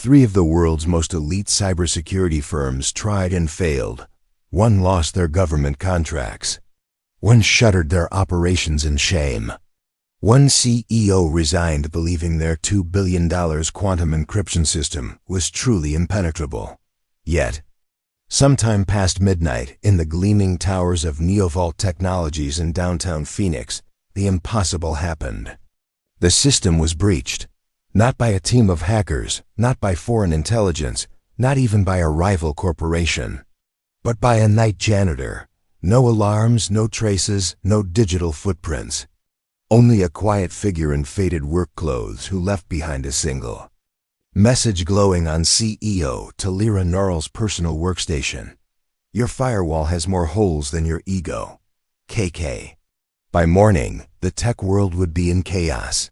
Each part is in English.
Three of the world's most elite cybersecurity firms tried and failed. One lost their government contracts. One shuttered their operations in shame. One CEO resigned believing their $2 billion quantum encryption system was truly impenetrable. Yet, sometime past midnight in the gleaming towers of NeoVault Technologies in downtown Phoenix, the impossible happened. The system was breached. Not by a team of hackers, not by foreign intelligence, not even by a rival corporation, but by a night janitor. No alarms, no traces, no digital footprints. Only a quiet figure in faded work clothes who left behind a single message glowing on CEO Talira Norrell's personal workstation. Your firewall has more holes than your ego. KK. By morning, the tech world would be in chaos.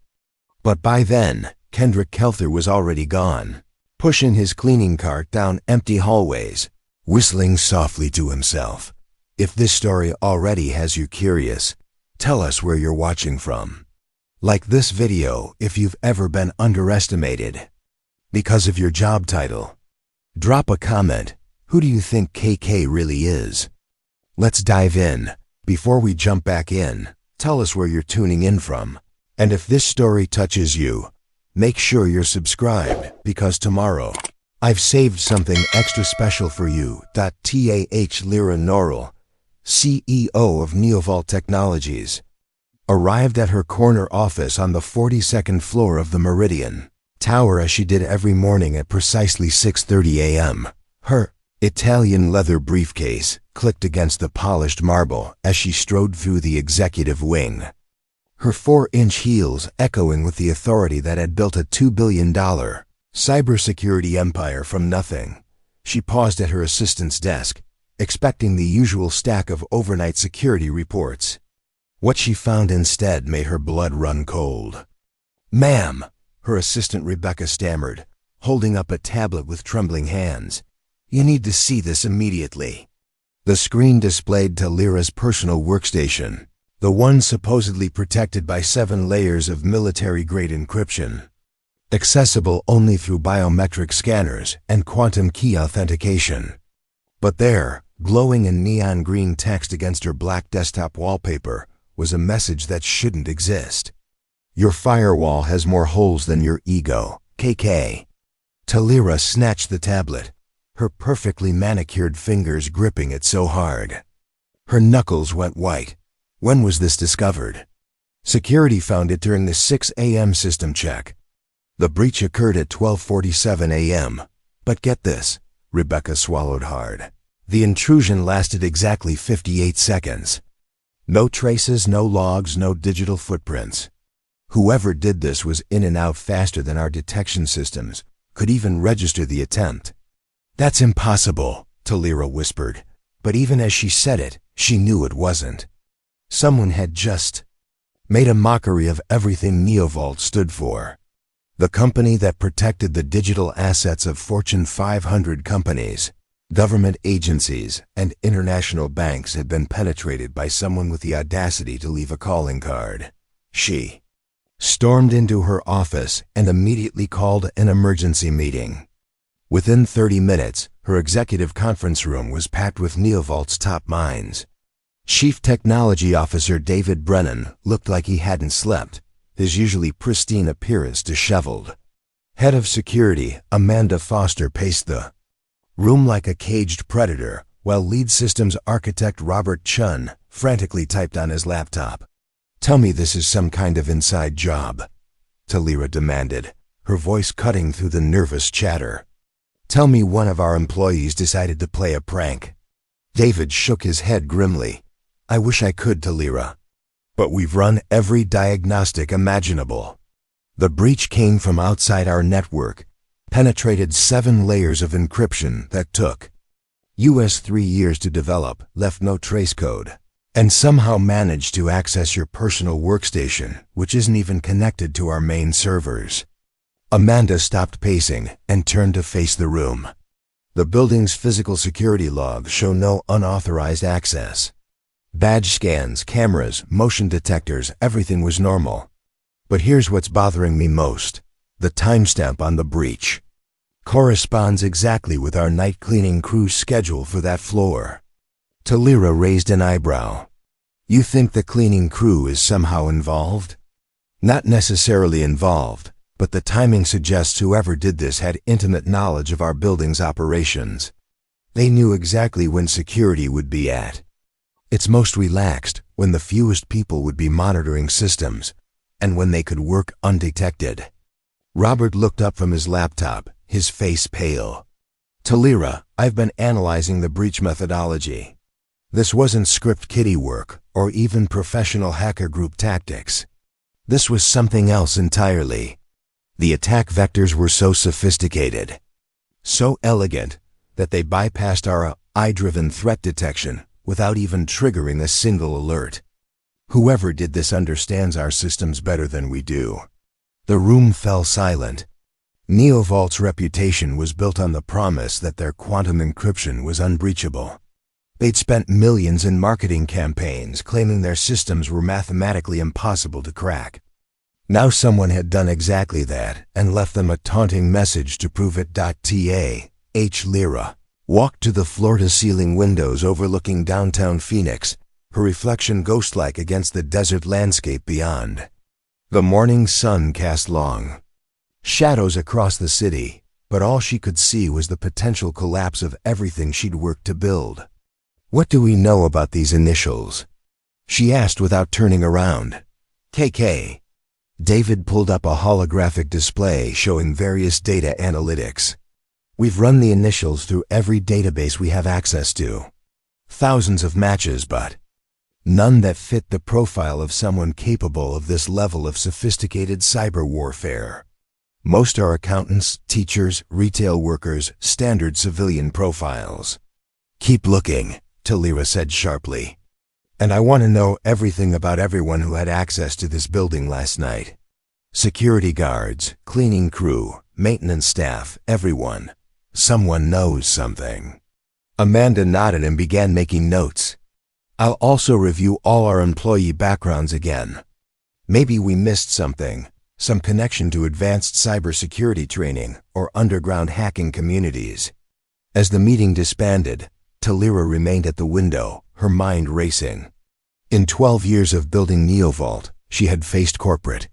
But by then, Kendrick Kelther was already gone, pushing his cleaning cart down empty hallways, whistling softly to himself. If this story already has you curious, tell us where you're watching from. Like this video if you've ever been underestimated because of your job title. Drop a comment. Who do you think KK really is? Let's dive in. Before we jump back in, tell us where you're tuning in from. And if this story touches you, make sure you're subscribed, because tomorrow, I've saved something extra special for you. Talira Norrell, CEO of NeoVault Technologies, arrived at her corner office on the 42nd floor of the Meridian Tower as she did every morning at precisely 6:30 a.m. Her Italian leather briefcase clicked against the polished marble as she strode through the executive wing, her 4-inch heels echoing with the authority that had built a $2 billion cybersecurity empire from nothing. She paused at her assistant's desk, expecting the usual stack of overnight security reports. What she found instead made her blood run cold. "Ma'am," her assistant Rebecca stammered, holding up a tablet with trembling hands. "You need to see this immediately." The screen displayed Talira's personal workstation, the one supposedly protected by 7 layers of military-grade encryption, accessible only through biometric scanners and quantum key authentication. But there, glowing in neon green text against her black desktop wallpaper, was a message that shouldn't exist. Your firewall has more holes than your ego, KK. Talira snatched the tablet, her perfectly manicured fingers gripping it so hard. Her knuckles went white. When was this discovered? Security found it during the 6 a.m. system check. The breach occurred at 12:47 a.m. But get this, Rebecca swallowed hard. The intrusion lasted exactly 58 seconds. No traces, no logs, no digital footprints. Whoever did this was in and out faster than our detection systems could even register the attempt. "That's impossible," Talira whispered, but even as she said it, she knew it wasn't. Someone had just made a mockery of everything NeoVault stood for. The company that protected the digital assets of Fortune 500 companies, government agencies, and international banks had been penetrated by someone with the audacity to leave a calling card. She stormed into her office and immediately called an emergency meeting. Within 30 minutes, her executive conference room was packed with NeoVault's top minds. Chief Technology Officer David Brennan looked like he hadn't slept, his usually pristine appearance disheveled. Head of Security Amanda Foster paced the room like a caged predator, while lead systems architect Robert Chun frantically typed on his laptop. "Tell me this is some kind of inside job," Talira demanded, her voice cutting through the nervous chatter. "Tell me one of our employees decided to play a prank." David shook his head grimly. "I wish I could, Talira. But we've run every diagnostic imaginable. The breach came from outside our network, penetrated 7 layers of encryption that took US 3 years to develop, left no trace code, and somehow managed to access your personal workstation, which isn't even connected to our main servers." Amanda stopped pacing and turned to face the room. The building's physical security logs show no unauthorized access. Badge scans, cameras, motion detectors, everything was normal. But here's what's bothering me most: the timestamp on the breach. Corresponds exactly with our night cleaning crew's schedule for that floor. Talira raised an eyebrow. You think the cleaning crew is somehow involved? Not necessarily involved, but the timing suggests whoever did this had intimate knowledge of our building's operations. They knew exactly when security would be at its most relaxed, when the fewest people would be monitoring systems, and when they could work undetected. Robert looked up from his laptop, his face pale. Talira, I've been analyzing the breach methodology. This wasn't script kiddie work, or even professional hacker group tactics. This was something else entirely. The attack vectors were so sophisticated, so elegant, that they bypassed our AI-driven threat detection without even triggering a single alert. Whoever did this understands our systems better than we do. The room fell silent. NeoVault's reputation was built on the promise that their quantum encryption was unbreachable. They'd spent millions in marketing campaigns claiming their systems were mathematically impossible to crack. Now someone had done exactly that and left them a taunting message to prove it. H. Lyra walked to the floor-to-ceiling windows overlooking downtown Phoenix, her reflection ghost-like against the desert landscape beyond. The morning sun cast long shadows across the city, but all she could see was the potential collapse of everything she'd worked to build. What do we know about these initials? She asked without turning around. KK. David pulled up a holographic display showing various data analytics. We've run the initials through every database we have access to. Thousands of matches, but none that fit the profile of someone capable of this level of sophisticated cyber warfare. Most are accountants, teachers, retail workers, standard civilian profiles. Keep looking, Talira said sharply. And I want to know everything about everyone who had access to this building last night. Security guards, cleaning crew, maintenance staff, everyone. Someone knows something. Amanda nodded and began making notes. I'll also review all our employee backgrounds again. Maybe we missed something, some connection to advanced cybersecurity training or underground hacking communities. As the meeting disbanded, Talira remained at the window, her mind racing. In 12 years of building NeoVault, she had faced corporate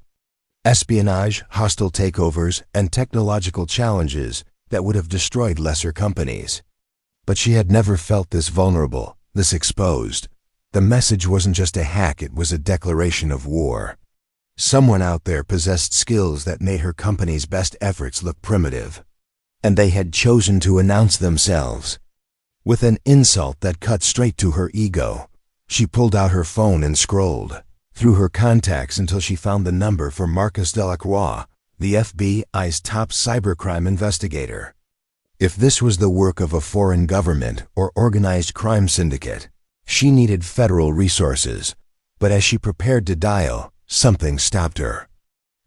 espionage, hostile takeovers, and technological challenges that would have destroyed lesser companies. But she had never felt this vulnerable, this exposed. The message wasn't just a hack, it was a declaration of war. Someone out there possessed skills that made her company's best efforts look primitive. And they had chosen to announce themselves. With an insult that cut straight to her ego, she pulled out her phone and scrolled through her contacts until she found the number for Marcus Delacroix, the FBI's top cybercrime investigator. If this was the work of a foreign government or organized crime syndicate, she needed federal resources. But as she prepared to dial, something stopped her.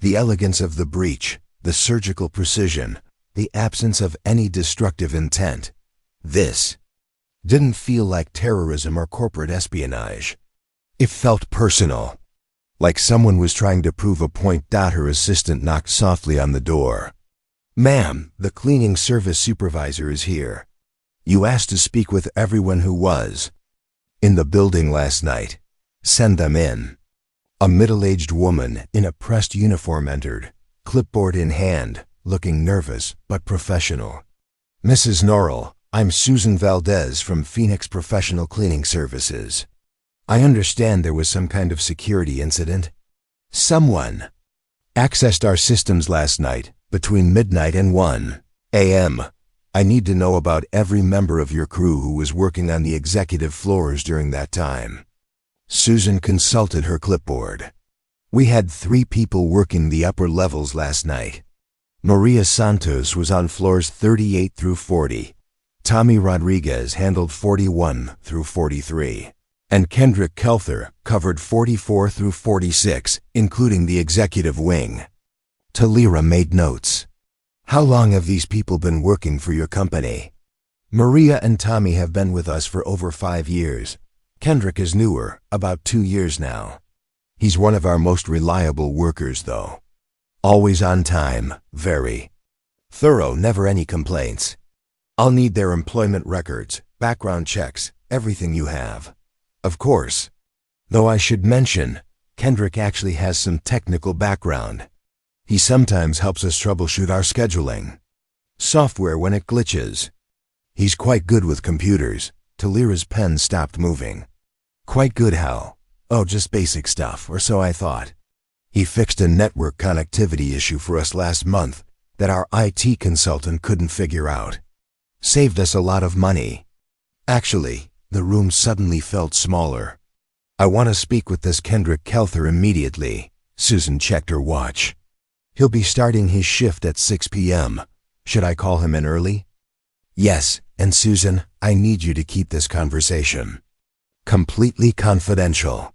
The elegance of the breach, the surgical precision, the absence of any destructive intent. This didn't feel like terrorism or corporate espionage. It felt personal, like someone was trying to prove a point. Her assistant knocked softly on the door. Ma'am, the cleaning service supervisor is here. You asked to speak with everyone who was in the building last night. Send them in. A middle-aged woman in a pressed uniform entered, clipboard in hand, looking nervous but professional. Mrs. Norrell, I'm Susan Valdez from Phoenix Professional Cleaning Services. I understand there was some kind of security incident. Someone accessed our systems last night between midnight and 1 a.m. I need to know about every member of your crew who was working on the executive floors during that time. Susan consulted her clipboard. We had 3 people working the upper levels last night. Maria Santos was on floors 38 through 40. Tommy Rodriguez handled 41 through 43. And Kendrick Kelther covered 44 through 46, including the executive wing. Talira made notes. How long have these people been working for your company? Maria and Tommy have been with us for over 5 years. Kendrick is newer, about 2 years now. He's one of our most reliable workers, though. Always on time, very. Thorough, never any complaints. I'll need their employment records, background checks, everything you have. Of course. Though I should mention, Kendrick actually has some technical background. He sometimes helps us troubleshoot our scheduling software when it glitches. He's quite good with computers. Talira's pen stopped moving. Quite good how? Oh, just basic stuff, or so I thought. He fixed a network connectivity issue for us last month that our IT consultant couldn't figure out. Saved us a lot of money. Actually, the room suddenly felt smaller. I want to speak with this Kendrick Kelther immediately. Susan checked her watch. He'll be starting his shift at 6 p.m. Should I call him in early? Yes, and Susan, I need you to keep this conversation completely confidential.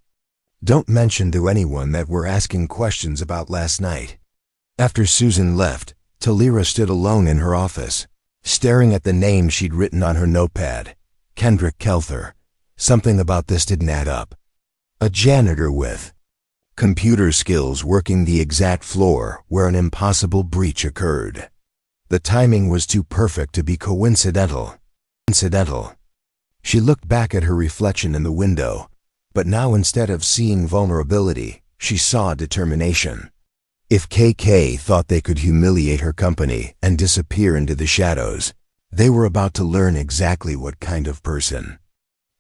Don't mention to anyone that we're asking questions about last night. After Susan left, Talira stood alone in her office, staring at the name she'd written on her notepad. Kendrick Kelther. Something about this didn't add up. A janitor with computer skills working the exact floor where an impossible breach occurred. The timing was too perfect to be coincidental. She looked back at her reflection in the window, but now instead of seeing vulnerability, she saw determination. If KK thought they could humiliate her company and disappear into the shadows, they were about to learn exactly what kind of person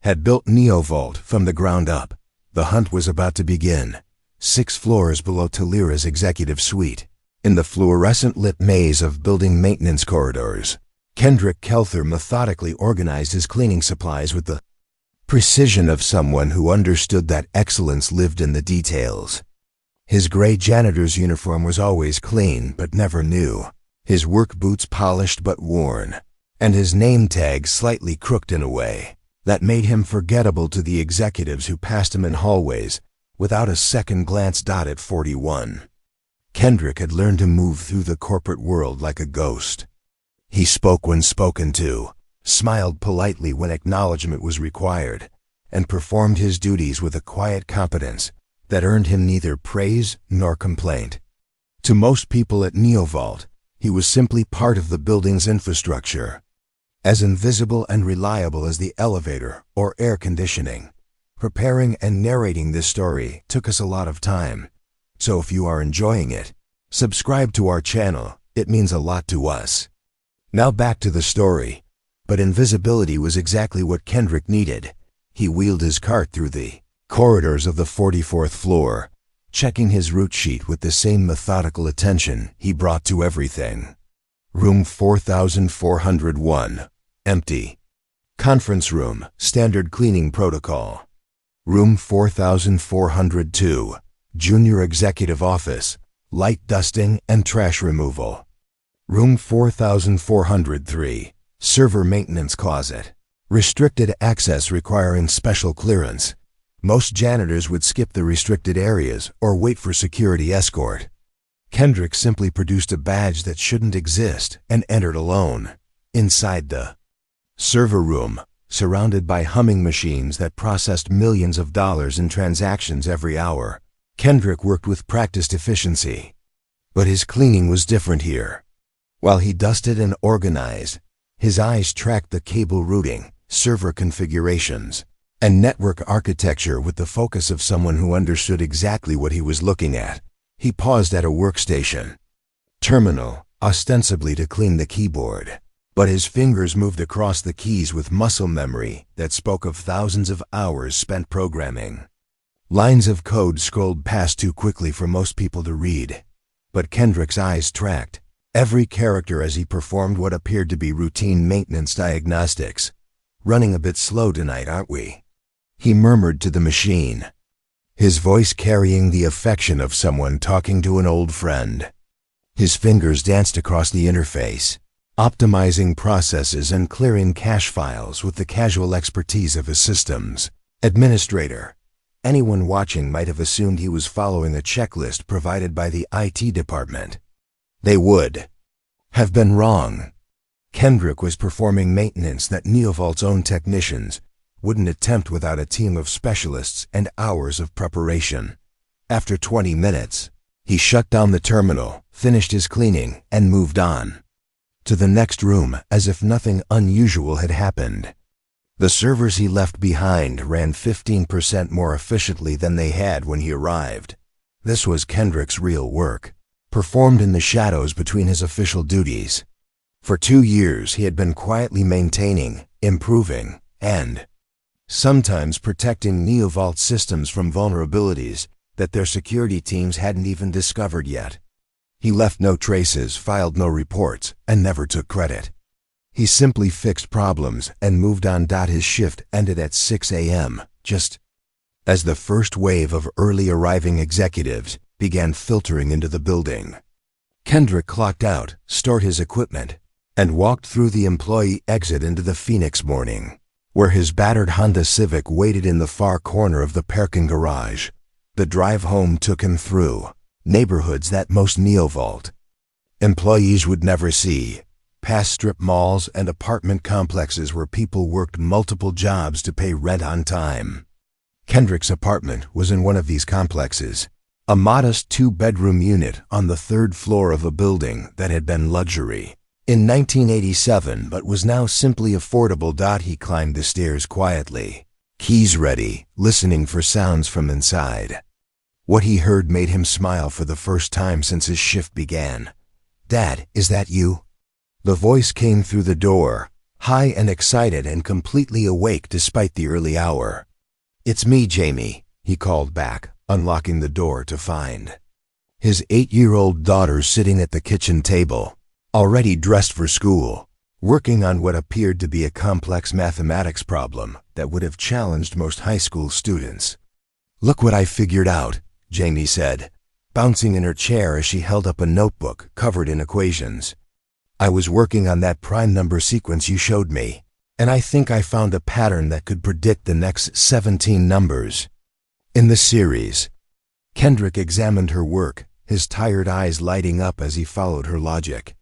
had built NeoVault from the ground up. The hunt was about to begin, 6 floors below Talira's executive suite. In the fluorescent-lit maze of building maintenance corridors, Kendrick Kelther methodically organized his cleaning supplies with the precision of someone who understood that excellence lived in the details. His gray janitor's uniform was always clean but never new, his work boots polished but worn, and his name tag slightly crooked in a way that made him forgettable to the executives who passed him in hallways without a second glance. At 41. Kendrick had learned to move through the corporate world like a ghost. He spoke when spoken to, smiled politely when acknowledgement was required, and performed his duties with a quiet competence that earned him neither praise nor complaint. To most people at NeoVault, he was simply part of the building's infrastructure, as invisible and reliable as the elevator or air conditioning. Preparing and narrating this story took us a lot of time, so if you are enjoying it, subscribe to our channel. It means a lot to us. Now back to the story. But invisibility was exactly what Kendrick needed. He wheeled his cart through the corridors of the 44th floor, checking his route sheet with the same methodical attention he brought to everything. Room 4401, empty. Conference room, standard cleaning protocol. Room 4402, junior executive office, light dusting and trash removal. Room 4403, server maintenance closet, restricted access requiring special clearance. Most janitors would skip the restricted areas or wait for security escort. Kendrick simply produced a badge that shouldn't exist and entered alone. Inside the server room, surrounded by humming machines that processed millions of dollars in transactions every hour, Kendrick worked with practiced efficiency. But his cleaning was different here. While he dusted and organized, his eyes tracked the cable routing, server configurations, and network architecture with the focus of someone who understood exactly what he was looking at. He paused at a workstation terminal, ostensibly to clean the keyboard, but his fingers moved across the keys with muscle memory that spoke of thousands of hours spent programming. Lines of code scrolled past too quickly for most people to read, but Kendrick's eyes tracked every character as he performed what appeared to be routine maintenance diagnostics. Running a bit slow tonight, aren't we? He murmured to the machine, his voice carrying the affection of someone talking to an old friend. His fingers danced across the interface, optimizing processes and clearing cache files with the casual expertise of a systems administrator. Anyone watching might have assumed he was following a checklist provided by the IT department. They would have been wrong. Kendrick was performing maintenance that NeoVault's own technicians wouldn't attempt without a team of specialists and hours of preparation. After 20 minutes, he shut down the terminal, finished his cleaning, and moved on. to the next room as if nothing unusual had happened. The servers he left behind ran 15% more efficiently than they had when he arrived. This was Kendrick's real work, performed in the shadows between his official duties. For 2 years he had been quietly maintaining, improving, and sometimes protecting NeoVault systems from vulnerabilities that their security teams hadn't even discovered yet. He left no traces, filed no reports, and never took credit. He simply fixed problems and moved on. His shift ended at 6 a.m., just as the first wave of early arriving executives began filtering into the building. Kendrick clocked out, stored his equipment, and walked through the employee exit into the Phoenix morning, where his battered Honda Civic waited in the far corner of the parking garage. The drive home took him through neighborhoods that most NeoVault employees would never see, past strip malls and apartment complexes where people worked multiple jobs to pay rent on time. Kendrick's apartment was in one of these complexes, a modest 2-bedroom unit on the 3rd floor of a building that had been luxury in 1987 but was now simply affordable. He climbed the stairs quietly, keys ready, listening for sounds from inside. What he heard made him smile for the first time since his shift began. "Dad, is that you?" The voice came through the door, high and excited and completely awake despite the early hour. "It's me, Jamie," he called back, unlocking the door to find his 8-year-old daughter sitting at the kitchen table, already dressed for school, working on what appeared to be a complex mathematics problem that would have challenged most high school students. "Look what I figured out," Jamie said, bouncing in her chair as she held up a notebook covered in equations. "I was working on that prime number sequence you showed me, and I think I found a pattern that could predict the next 17 numbers in the series." Kendrick examined her work, his tired eyes lighting up as he followed her logic.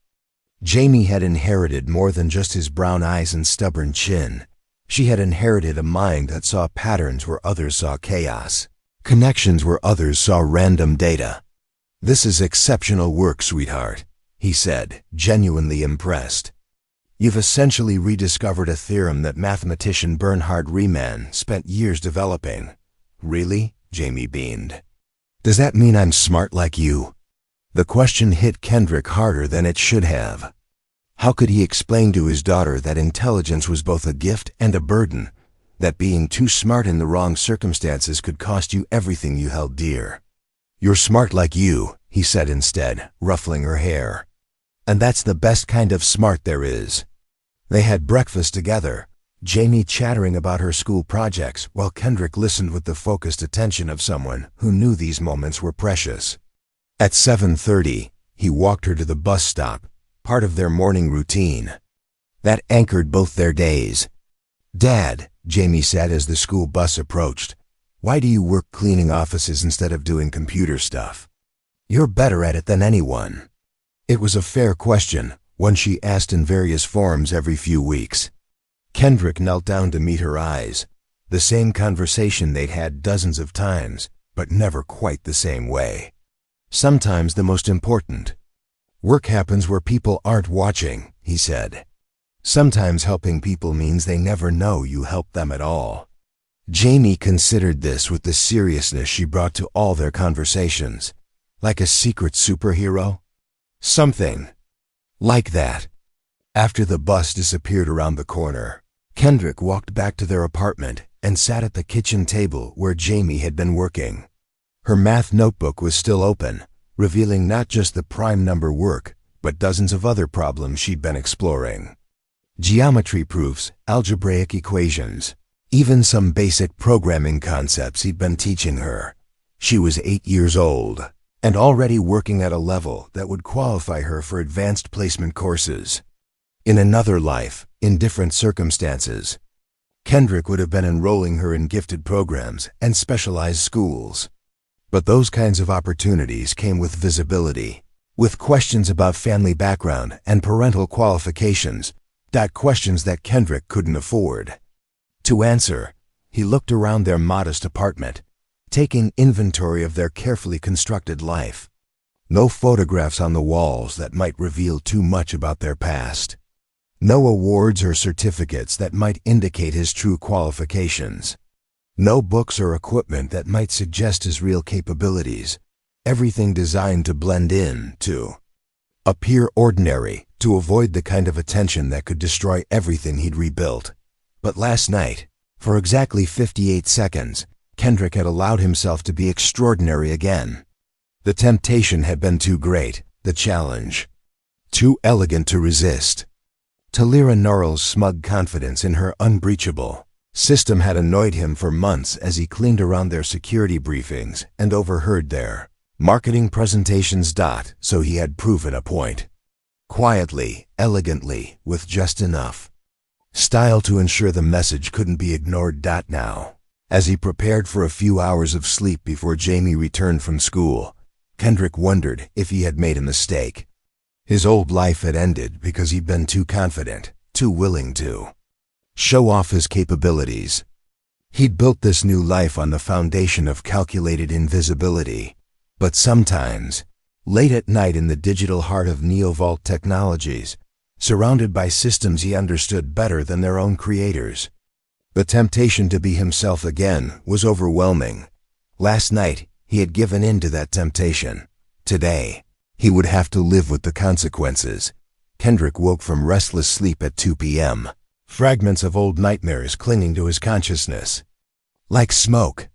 Jamie had inherited more than just his brown eyes and stubborn chin. She had inherited a mind that saw patterns where others saw chaos, connections where others saw random data. "This is exceptional work, sweetheart," he said, genuinely impressed. "You've essentially rediscovered a theorem that mathematician Bernhard Riemann spent years developing." "Really?" Jamie beamed. "Does that mean I'm smart like you?" The question hit Kendrick harder than it should have. How could he explain to his daughter that intelligence was both a gift and a burden, that being too smart in the wrong circumstances could cost you everything you held dear? "You're smart like you," he said instead, ruffling her hair. "And that's the best kind of smart there is." They had breakfast together, Jamie chattering about her school projects while Kendrick listened with the focused attention of someone who knew these moments were precious. At 7:30, he walked her to the bus stop, part of their morning routine. That anchored both their days. "Dad," Jamie said as the school bus approached, "why do you work cleaning offices instead of doing computer stuff? You're better at it than anyone." It was a fair question, one she asked in various forms every few weeks. Kendrick knelt down to meet her eyes, the same conversation they'd had dozens of times, but never quite the same way. "Sometimes the most important work happens where people aren't watching," he said. "Sometimes helping people means they never know you helped them at all." Jamie considered this with the seriousness she brought to all their conversations. Like a secret superhero? Something like that. After the bus disappeared around the corner, Kendrick walked back to their apartment and sat at the kitchen table where Jamie had been working. Her math notebook was still open, revealing not just the prime number work, but dozens of other problems she'd been exploring. Geometry proofs, algebraic equations, even some basic programming concepts he'd been teaching her. She was 8 years old, and already working at a level that would qualify her for advanced placement courses. In another life, in different circumstances, Kendrick would have been enrolling her in gifted programs and specialized schools. But those kinds of opportunities came with visibility, with questions about family background and parental qualifications, questions that Kendrick couldn't afford to answer. He looked around their modest apartment, taking inventory of their carefully constructed life. No photographs on the walls that might reveal too much about their past. No awards or certificates that might indicate his true qualifications. No books or equipment that might suggest his real capabilities. Everything designed to blend in, to appear ordinary, to avoid the kind of attention that could destroy everything he'd rebuilt. But last night, for exactly 58 seconds, Kendrick had allowed himself to be extraordinary again. The temptation had been too great, the challenge too elegant to resist. Talira Norrell's smug confidence in her unbreachable system had annoyed him for months as he cleaned around their security briefings and overheard their marketing presentations. So he had proven a point. Quietly, elegantly, with just enough style to ensure the message couldn't be ignored. Now, as he prepared for a few hours of sleep before Jamie returned from school, Kendrick wondered if he had made a mistake. His old life had ended because he'd been too confident, too willing to show off his capabilities. He'd built this new life on the foundation of calculated invisibility. But sometimes, late at night in the digital heart of NeoVault Technologies, surrounded by systems he understood better than their own creators, the temptation to be himself again was overwhelming. Last night, he had given in to that temptation. Today, he would have to live with the consequences. Kendrick woke from restless sleep at 2 p.m., fragments of old nightmares clinging to his consciousness. Like smoke.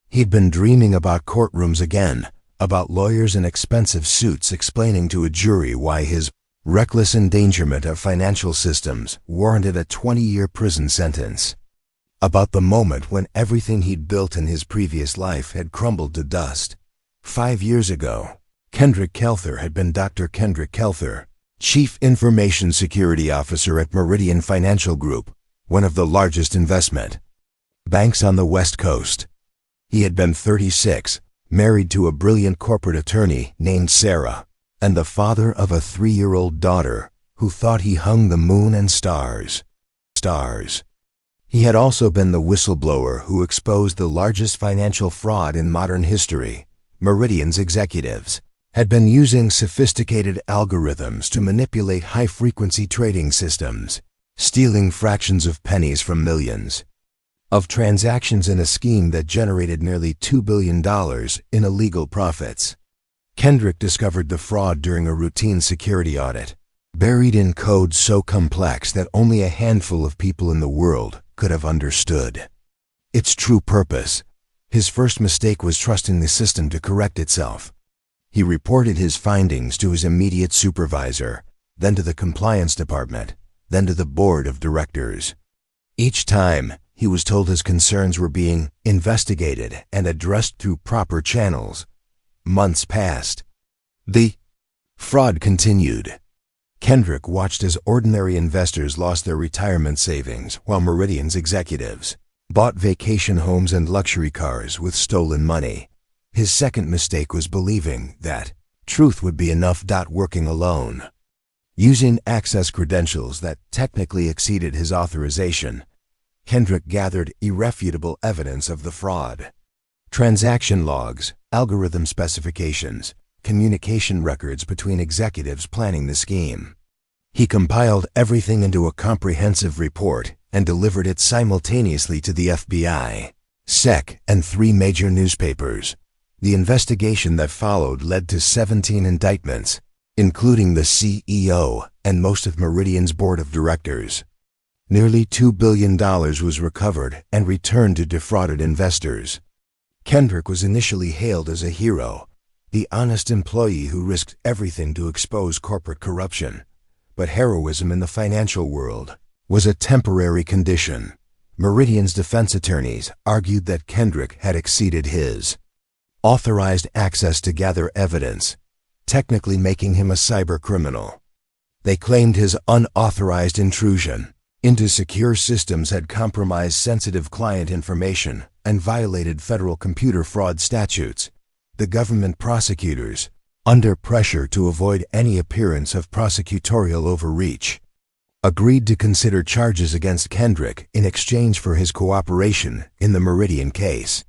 He'd been dreaming about courtrooms again, about lawyers in expensive suits explaining to a jury why his reckless endangerment of financial systems warranted a 20-year prison sentence. About the moment when everything he'd built in his previous life had crumbled to dust. 5 years ago, Kendrick Kelther had been Dr. Kendrick Kelther, Chief Information Security Officer at Meridian Financial Group, one of the largest investment banks on the West Coast. He had been 36, married to a brilliant corporate attorney named Sarah, and the father of a 3-year-old daughter who thought he hung the moon and stars. He had also been the whistleblower who exposed the largest financial fraud in modern history. Meridian's executives had been using sophisticated algorithms to manipulate high-frequency trading systems, stealing fractions of pennies from millions of transactions in a scheme that generated nearly $2 billion in illegal profits. Kendrick discovered the fraud during a routine security audit, buried in code so complex that only a handful of people in the world could have understood its true purpose. His first mistake was trusting the system to correct itself. He reported his findings to his immediate supervisor, then to the compliance department, then to the board of directors. Each time, he was told his concerns were being investigated and addressed through proper channels. Months passed. The fraud continued. Kendrick watched as ordinary investors lost their retirement savings while Meridian's executives bought vacation homes and luxury cars with stolen money. His second mistake was believing that truth would be enough. Working alone, using access credentials that technically exceeded his authorization, Kendrick gathered irrefutable evidence of the fraud. Transaction logs, algorithm specifications, communication records between executives planning the scheme. He compiled everything into a comprehensive report and delivered it simultaneously to the FBI, SEC, and 3 major newspapers. The investigation that followed led to 17 indictments, including the CEO and most of Meridian's board of directors. Nearly $2 billion was recovered and returned to defrauded investors. Kendrick was initially hailed as a hero, the honest employee who risked everything to expose corporate corruption. But heroism in the financial world was a temporary condition. Meridian's defense attorneys argued that Kendrick had exceeded his authorized access to gather evidence, technically making him a cyber criminal. They claimed his unauthorized intrusion into secure systems had compromised sensitive client information and violated federal computer fraud statutes. The government prosecutors, under pressure to avoid any appearance of prosecutorial overreach, agreed to consider charges against Kendrick in exchange for his cooperation in the Meridian case.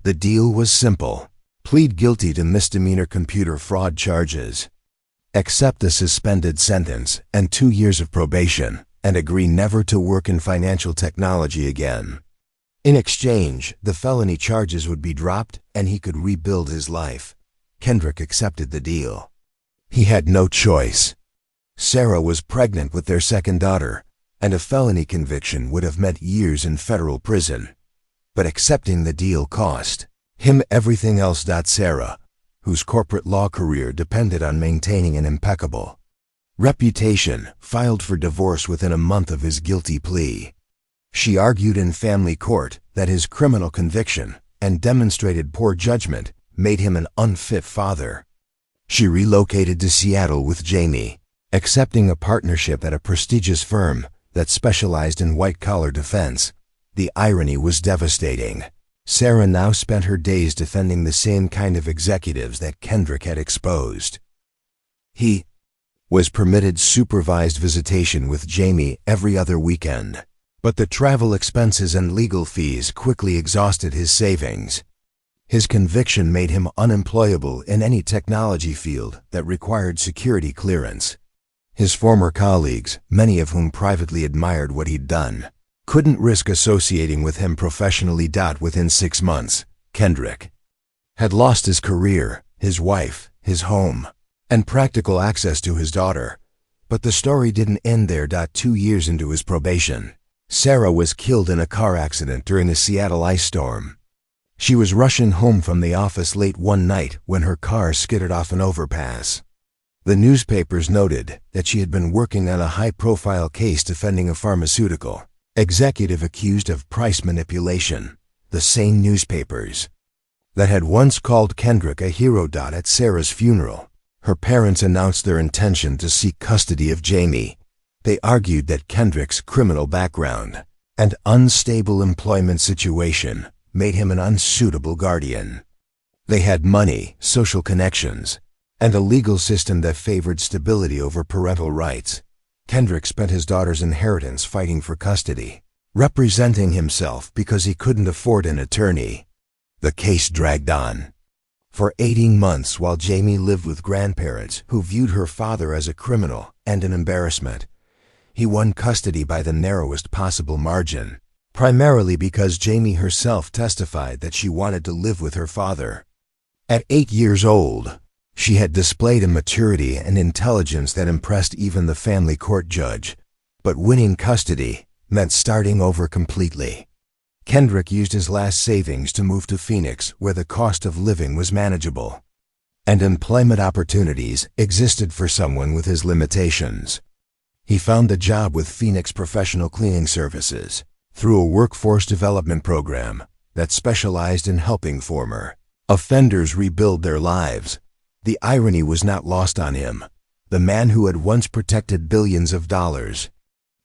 The deal was simple: Plead guilty to misdemeanor computer fraud charges. Accept a suspended sentence and 2 years of probation, and agree never to work in financial technology again. In exchange, the felony charges would be dropped and he could rebuild his life. Kendrick accepted the deal. He had no choice. Sarah was pregnant with their second daughter, and a felony conviction would have meant years in federal prison. But accepting the deal cost him everything else. Sarah, whose corporate law career depended on maintaining an impeccable reputation, filed for divorce within a month of his guilty plea. She argued in family court that his criminal conviction and demonstrated poor judgment made him an unfit father. She relocated to Seattle with Jamie, accepting a partnership at a prestigious firm that specialized in white-collar defense. The irony was devastating. Sarah now spent her days defending the same kind of executives that Kendrick had exposed. He was permitted supervised visitation with Jamie every other weekend, but the travel expenses and legal fees quickly exhausted his savings. His conviction made him unemployable in any technology field that required security clearance. His former colleagues, many of whom privately admired what he'd done, couldn't risk associating with him professionally. Within 6 months, Kendrick had lost his career, his wife, his home, and practical access to his daughter. But the story didn't end there. 2 years into his probation, Sarah was killed in a car accident during the Seattle ice storm. She was rushing home from the office late one night when her car skidded off an overpass. The newspapers noted that she had been working on a high-profile case defending a pharmaceutical executive accused of price manipulation. The same newspapers that had once called Kendrick a hero. At Sarah's funeral, her parents announced their intention to seek custody of Jamie. They argued that Kendrick's criminal background and unstable employment situation made him an unsuitable guardian. They had money, social connections, and a legal system that favored stability over parental rights. Kendrick spent his daughter's inheritance fighting for custody, representing himself because he couldn't afford an attorney. The case dragged on for 18 months while Jamie lived with grandparents who viewed her father as a criminal and an embarrassment. He won custody by the narrowest possible margin, primarily because Jamie herself testified that she wanted to live with her father. At 8 years old, she had displayed a maturity and intelligence that impressed even the family court judge. But winning custody meant starting over completely. Kendrick used his last savings to move to Phoenix, where the cost of living was manageable, and employment opportunities existed for someone with his limitations. He found a job with Phoenix Professional Cleaning Services through a workforce development program that specialized in helping former offenders rebuild their lives. The irony was not lost on him. The man who had once protected billions of dollars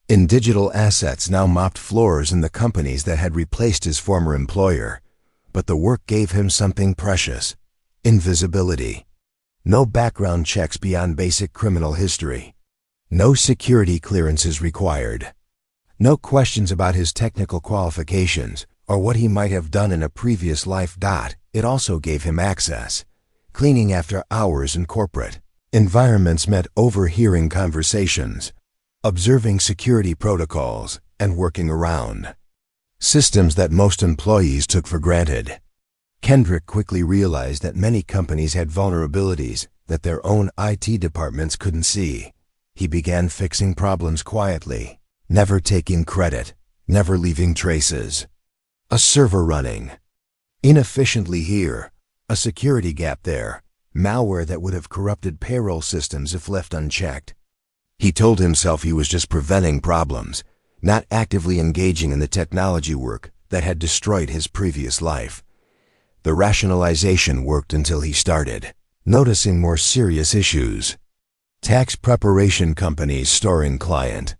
in digital assets now mopped floors in the companies that had replaced his former employer. But the work gave him something precious: invisibility. No background checks beyond basic criminal history. No security clearances required. No questions about his technical qualifications or what he might have done in a previous life. It also gave him access. Cleaning after hours in corporate environments meant overhearing conversations, observing security protocols, and working around systems that most employees took for granted. Kendrick quickly realized that many companies had vulnerabilities that their own IT departments couldn't see. He began fixing problems quietly, never taking credit, never leaving traces. A server running inefficiently here, a security gap there, malware that would have corrupted payroll systems if left unchecked. He told himself he was just preventing problems, not actively engaging in the technology work that had destroyed his previous life. The rationalization worked until he started noticing more serious issues. Tax preparation companies storing client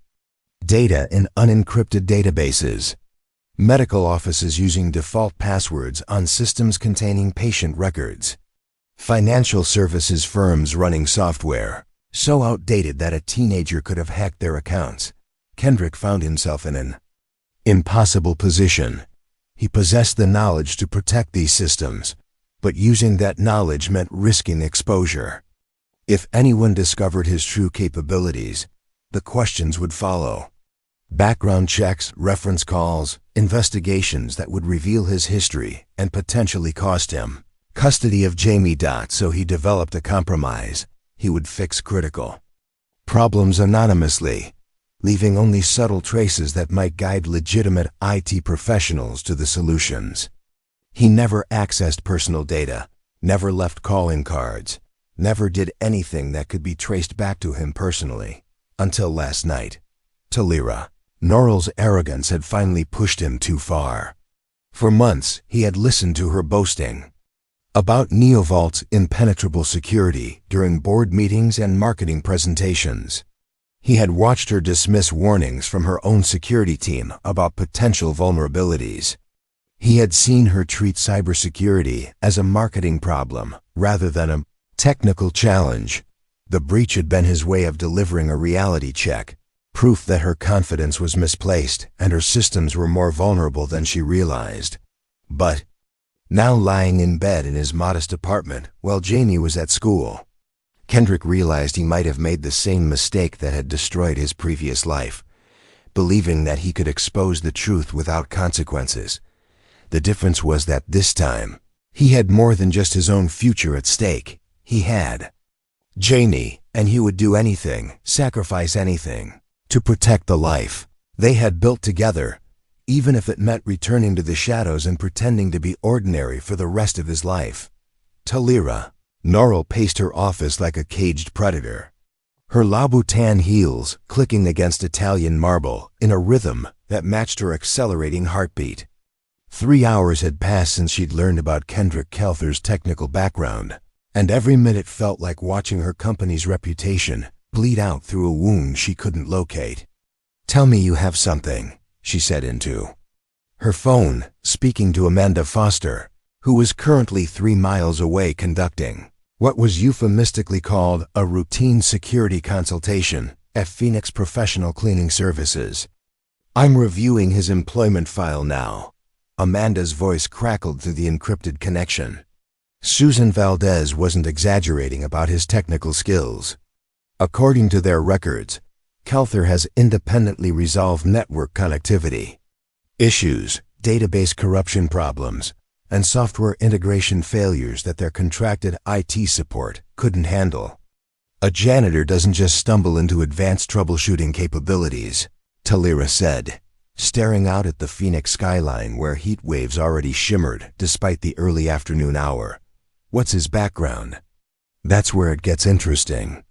data in unencrypted databases. Medical offices using default passwords on systems containing patient records. Financial services firms running software so outdated that a teenager could have hacked their accounts. Kendrick found himself in an impossible position. He possessed the knowledge to protect these systems, but using that knowledge meant risking exposure. If anyone discovered his true capabilities, the questions would follow. Background checks, reference calls, investigations that would reveal his history and potentially cost him custody of Jamie. So he developed a compromise. He would fix critical problems anonymously, leaving only subtle traces that might guide legitimate IT professionals to the solutions. He never accessed personal data, never left calling cards, never did anything that could be traced back to him personally. Until last night. Talira. Norrell's arrogance had finally pushed him too far. For months, he had listened to her boasting about NeoVault's impenetrable security during board meetings and marketing presentations. He had watched her dismiss warnings from her own security team about potential vulnerabilities. He had seen her treat cybersecurity as a marketing problem rather than a technical challenge. The breach had been his way of delivering a reality check, proof that her confidence was misplaced and her systems were more vulnerable than she realized. But now, lying in bed in his modest apartment while Jamie was at school, Kendrick realized he might have made the same mistake that had destroyed his previous life, believing that he could expose the truth without consequences. The difference was that this time, he had more than just his own future at stake. He had Jamie, and he would do anything, sacrifice anything, to protect the life they had built together, even if it meant returning to the shadows and pretending to be ordinary for the rest of his life. Talira. Norrell paced her office like a caged predator, her Louboutin heels clicking against Italian marble in a rhythm that matched her accelerating heartbeat. 3 hours had passed since she'd learned about Kendrick Calther's technical background, and every minute felt like watching her company's reputation bleed out through a wound she couldn't locate. "Tell me you have something," she said into her phone, speaking to Amanda Foster, who was currently 3 miles away conducting what was euphemistically called a routine security consultation at Phoenix Professional Cleaning Services. "I'm reviewing his employment file now." Amanda's voice crackled through the encrypted connection. Susan Valdez wasn't exaggerating about his technical skills. According to their records, Calther has independently resolved network connectivity issues, database corruption problems, and software integration failures that their contracted IT support couldn't handle. "A janitor doesn't just stumble into advanced troubleshooting capabilities," Talira said, staring out at the Phoenix skyline where heat waves already shimmered despite the early afternoon hour. "What's his background?" "That's where it gets interesting.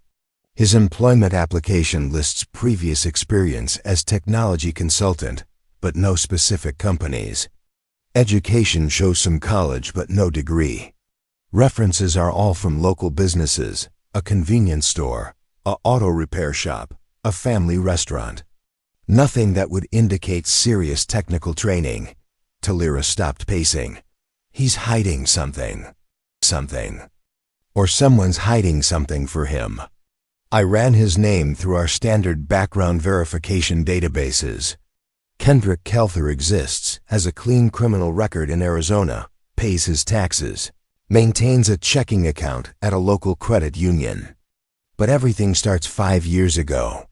His employment application lists previous experience as technology consultant, but no specific companies. Education shows some college but no degree. References are all from local businesses, a convenience store, a auto repair shop, a family restaurant. Nothing that would indicate serious technical training." Talira stopped pacing. "He's hiding something. Or someone's hiding something for him. I ran his name through our standard background verification databases. Kendrick Calther exists, has a clean criminal record in Arizona, pays his taxes, maintains a checking account at a local credit union. But everything starts 5 years ago.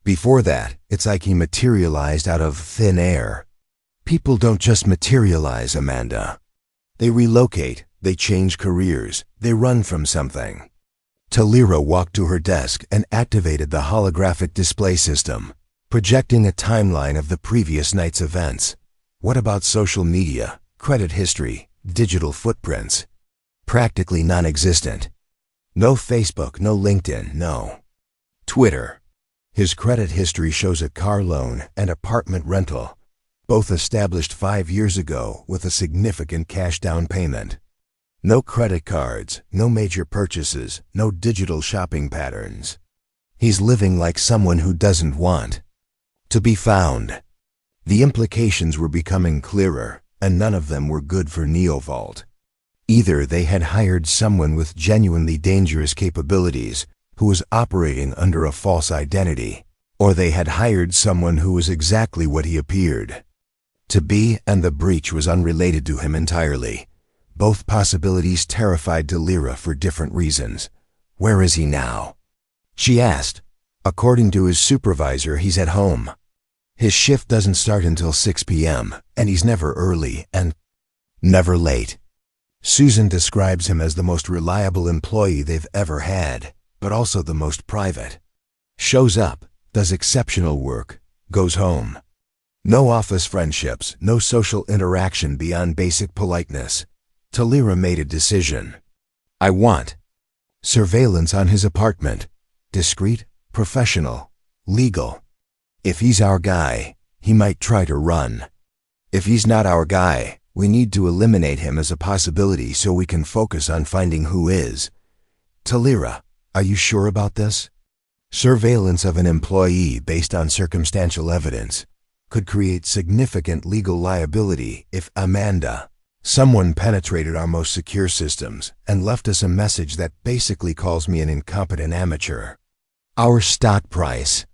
Before that, it's like he materialized out of thin air. People don't just materialize, Amanda. They relocate, they change careers, they run from something." Talira walked to her desk and activated the holographic display system, projecting a timeline of the previous night's events. "What about social media, credit history, digital footprints?" "Practically non-existent. No Facebook, no LinkedIn, no Twitter. His credit history shows a car loan and apartment rental, both established 5 years ago with a significant cash down payment. No credit cards, no major purchases, no digital shopping patterns. He's living like someone who doesn't want to be found." The implications were becoming clearer, and none of them were good for NeoVault. Either they had hired someone with genuinely dangerous capabilities who was operating under a false identity, or they had hired someone who was exactly what he appeared to be, and the breach was unrelated to him entirely. Both possibilities terrified Talira for different reasons. Where is he now? She asked. According to his supervisor, he's at home. His shift doesn't start until 6 p.m., and he's never early and never late. Susan describes him as the most reliable employee they've ever had, but also the most private. Shows up, does exceptional work, goes home. No office friendships, no social interaction beyond basic politeness. Talira made a decision. I want surveillance on his apartment. Discreet, professional, legal. If he's our guy, he might try to run. If he's not our guy, we need to eliminate him as a possibility so we can focus on finding who is. Talira, are you sure about this? Surveillance of an employee based on circumstantial evidence could create significant legal liability if someone penetrated our most secure systems and left us a message that basically calls me an incompetent amateur. Our stock price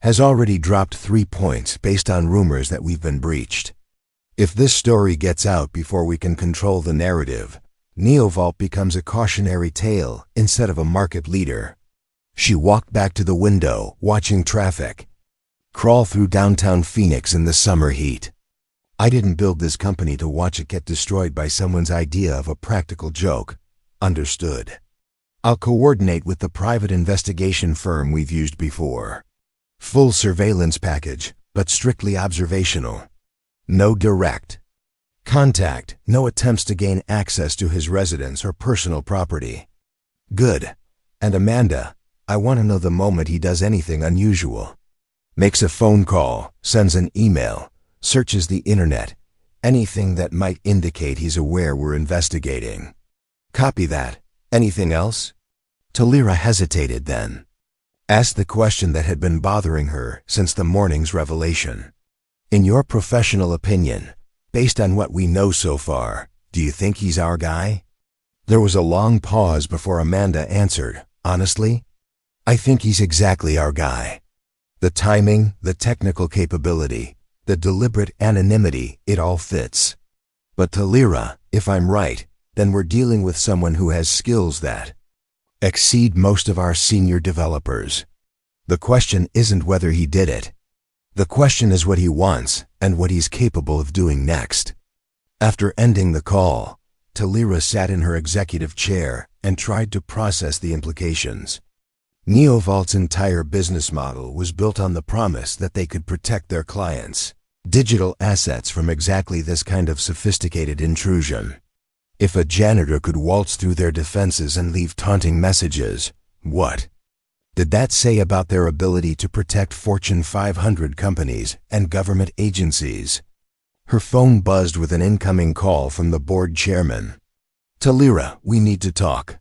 has already dropped 3 points based on rumors that we've been breached. If this story gets out before we can control the narrative, NeoVault becomes a cautionary tale instead of a market leader. She walked back to the window, watching traffic crawl through downtown Phoenix in the summer heat. I didn't build this company to watch it get destroyed by someone's idea of a practical joke. Understood. I'll coordinate with the private investigation firm we've used before. Full surveillance package, but strictly observational. No direct contact, no attempts to gain access to his residence or personal property. Good. And Amanda, I want to know the moment he does anything unusual. Makes a phone call, sends an email, searches the internet, anything that might indicate he's aware we're investigating. Copy that. Anything else? Talira hesitated then. Asked the question that had been bothering her since the morning's revelation. In your professional opinion, based on what we know so far, do you think he's our guy? There was a long pause before Amanda answered, honestly, I think he's exactly our guy. The timing, the technical capability, the deliberate anonymity, it all fits. But Talira, if I'm right, then we're dealing with someone who has skills that exceed most of our senior developers. The question isn't whether he did it. The question is what he wants and what he's capable of doing next. After ending the call, Talira sat in her executive chair and tried to process the implications. NeoVault's entire business model was built on the promise that they could protect their clients' digital assets from exactly this kind of sophisticated intrusion. If a janitor could waltz through their defenses and leave taunting messages, what did that say about their ability to protect Fortune 500 companies and government agencies? Her phone buzzed with an incoming call from the board chairman. Talira, we need to talk.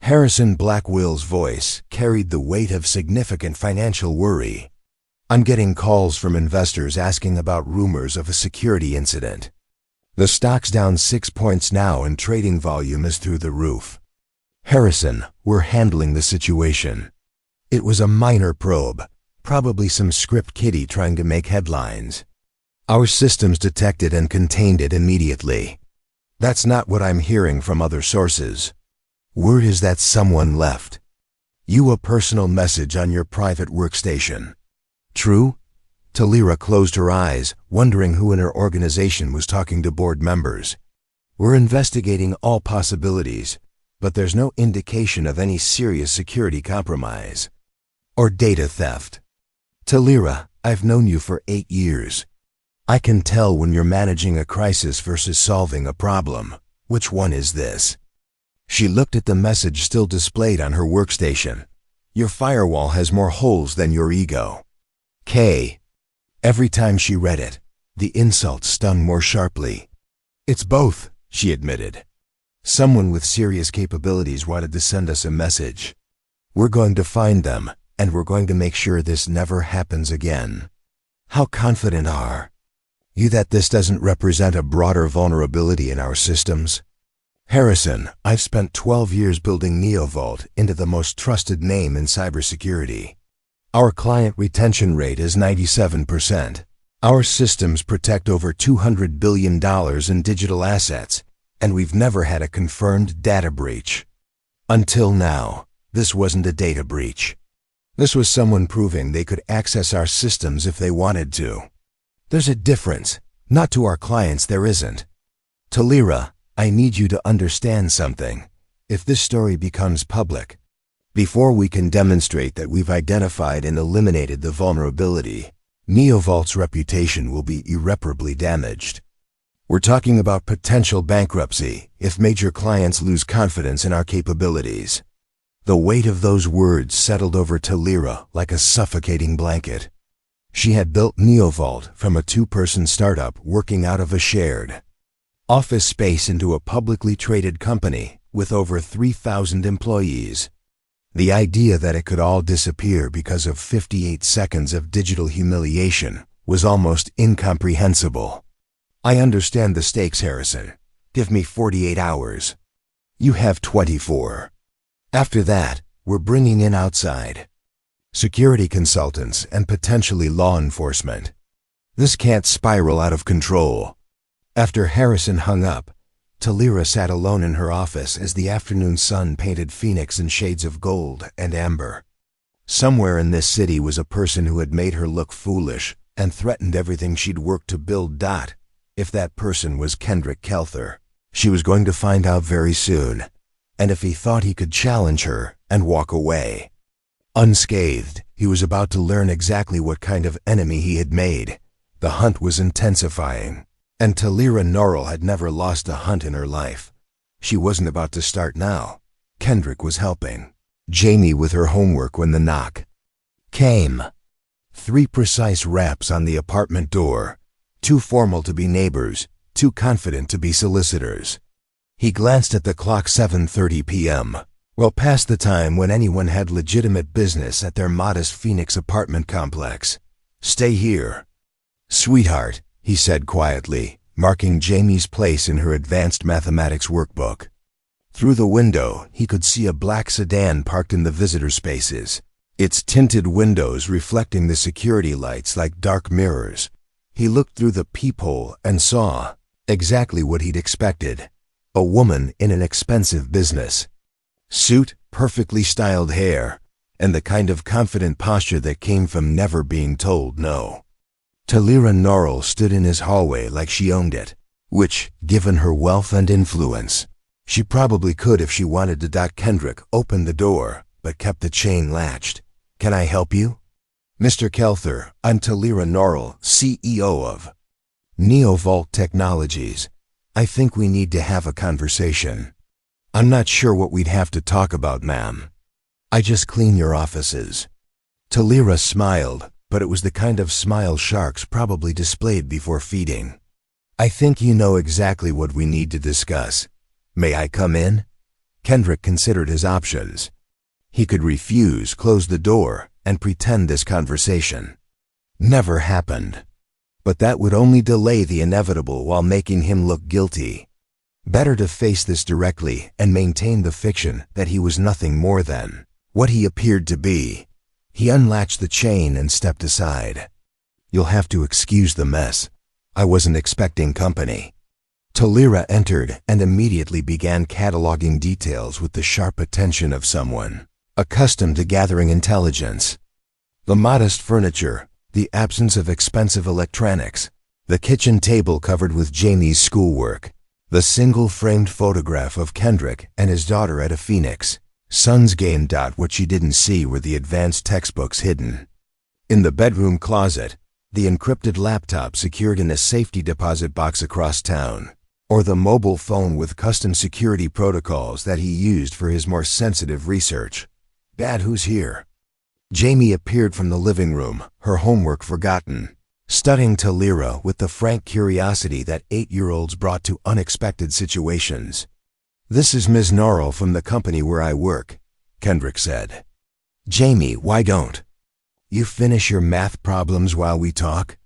Harrison Blackwell's voice carried the weight of significant financial worry. I'm getting calls from investors asking about rumors of a security incident. The stock's down 6 points now and trading volume is through the roof. Harrison, we're handling the situation. It was a minor probe, probably some script kiddie trying to make headlines. Our systems detected and contained it immediately. That's not what I'm hearing from other sources. Word is that someone left you a personal message on your private workstation. True? Talira closed her eyes, wondering who in her organization was talking to board members. We're investigating all possibilities, but there's no indication of any serious security compromise or data theft. Talira, I've known you for 8 years. I can tell when you're managing a crisis versus solving a problem. Which one is this? She looked at the message still displayed on her workstation. Your firewall has more holes than your ego. K. Every time she read it, the insult stung more sharply. It's both, she admitted. Someone with serious capabilities wanted to send us a message. We're going to find them, and we're going to make sure this never happens again. How confident are you that this doesn't represent a broader vulnerability in our systems? Harrison, I've spent 12 years building NeoVault into the most trusted name in cybersecurity. Our client retention rate is 97%. Our systems protect over $200 billion in digital assets, And we've never had a confirmed data breach. Until now, this wasn't a data breach. This was someone proving they could access our systems if they wanted to. There's a difference. Not to our clients, there isn't. Talira, I need you to understand something. If this story becomes public, before we can demonstrate that we've identified and eliminated the vulnerability, NeoVault's reputation will be irreparably damaged. We're talking about potential bankruptcy if major clients lose confidence in our capabilities. The weight of those words settled over Talira like a suffocating blanket. She had built NeoVault from a two-person startup working out of a shared office space into a publicly traded company with over 3,000 employees. The idea that it could all disappear because of 58 seconds of digital humiliation was almost incomprehensible. I understand the stakes, Harrison. Give me 48 hours. You have 24. After that, we're bringing in outside security consultants and potentially law enforcement. This can't spiral out of control. After Harrison hung up, Talira sat alone in her office as the afternoon sun painted Phoenix in shades of gold and amber. Somewhere in this city was a person who had made her look foolish and threatened everything she'd worked to build. If that person was Kendrick Kelther, she was going to find out very soon. And if he thought he could challenge her and walk away unscathed, he was about to learn exactly what kind of enemy he had made. The hunt was intensifying, and Talira Norrell had never lost a hunt in her life. She wasn't about to start now. Kendrick was helping Jamie with her homework when the knock came. 3 precise raps on the apartment door, too formal to be neighbors, too confident to be solicitors. He glanced at the clock. 7:30 p.m. Well past the time when anyone had legitimate business at their modest Phoenix apartment complex. Stay here. Sweetheart, he said quietly, marking Jamie's place in her advanced mathematics workbook. Through the window, he could see a black sedan parked in the visitor spaces, its tinted windows reflecting the security lights like dark mirrors. He looked through the peephole and saw exactly what he'd expected. A woman in an expensive business suit, perfectly styled hair, and the kind of confident posture that came from never being told no. Talira Norrell stood in his hallway like she owned it, which, given her wealth and influence, she probably could if she wanted to. Kendrick opened the door, but kept the chain latched. Can I help you? Mr. Kelther, I'm Talira Norrell, CEO of NeoVault Technologies. I think we need to have a conversation. I'm not sure what we'd have to talk about, ma'am. I just clean your offices. Talira smiled, but it was the kind of smile sharks probably displayed before feeding. I think you know exactly what we need to discuss. May I come in? Kendrick considered his options. He could refuse, close the door, and pretend this conversation never happened. But that would only delay the inevitable while making him look guilty. Better to face this directly and maintain the fiction that he was nothing more than what he appeared to be. He unlatched the chain and stepped aside. You'll have to excuse the mess. I wasn't expecting company. Talira entered and immediately began cataloging details with the sharp attention of someone accustomed to gathering intelligence. The modest furniture, the absence of expensive electronics, the kitchen table covered with Jamie's schoolwork, the single-framed photograph of Kendrick and his daughter at a Phoenix Suns game. What she didn't see were the advanced textbooks hidden in the bedroom closet, the encrypted laptop secured in a safety deposit box across town, or the mobile phone with custom security protocols that he used for his more sensitive research. Dad, who's here? Jamie appeared from the living room, her homework forgotten, studying Talira with the frank curiosity that 8-year-olds brought to unexpected situations. This is Ms. Norrell from the company where I work, Kendrick said. Jamie, why don't you finish your math problems while we talk?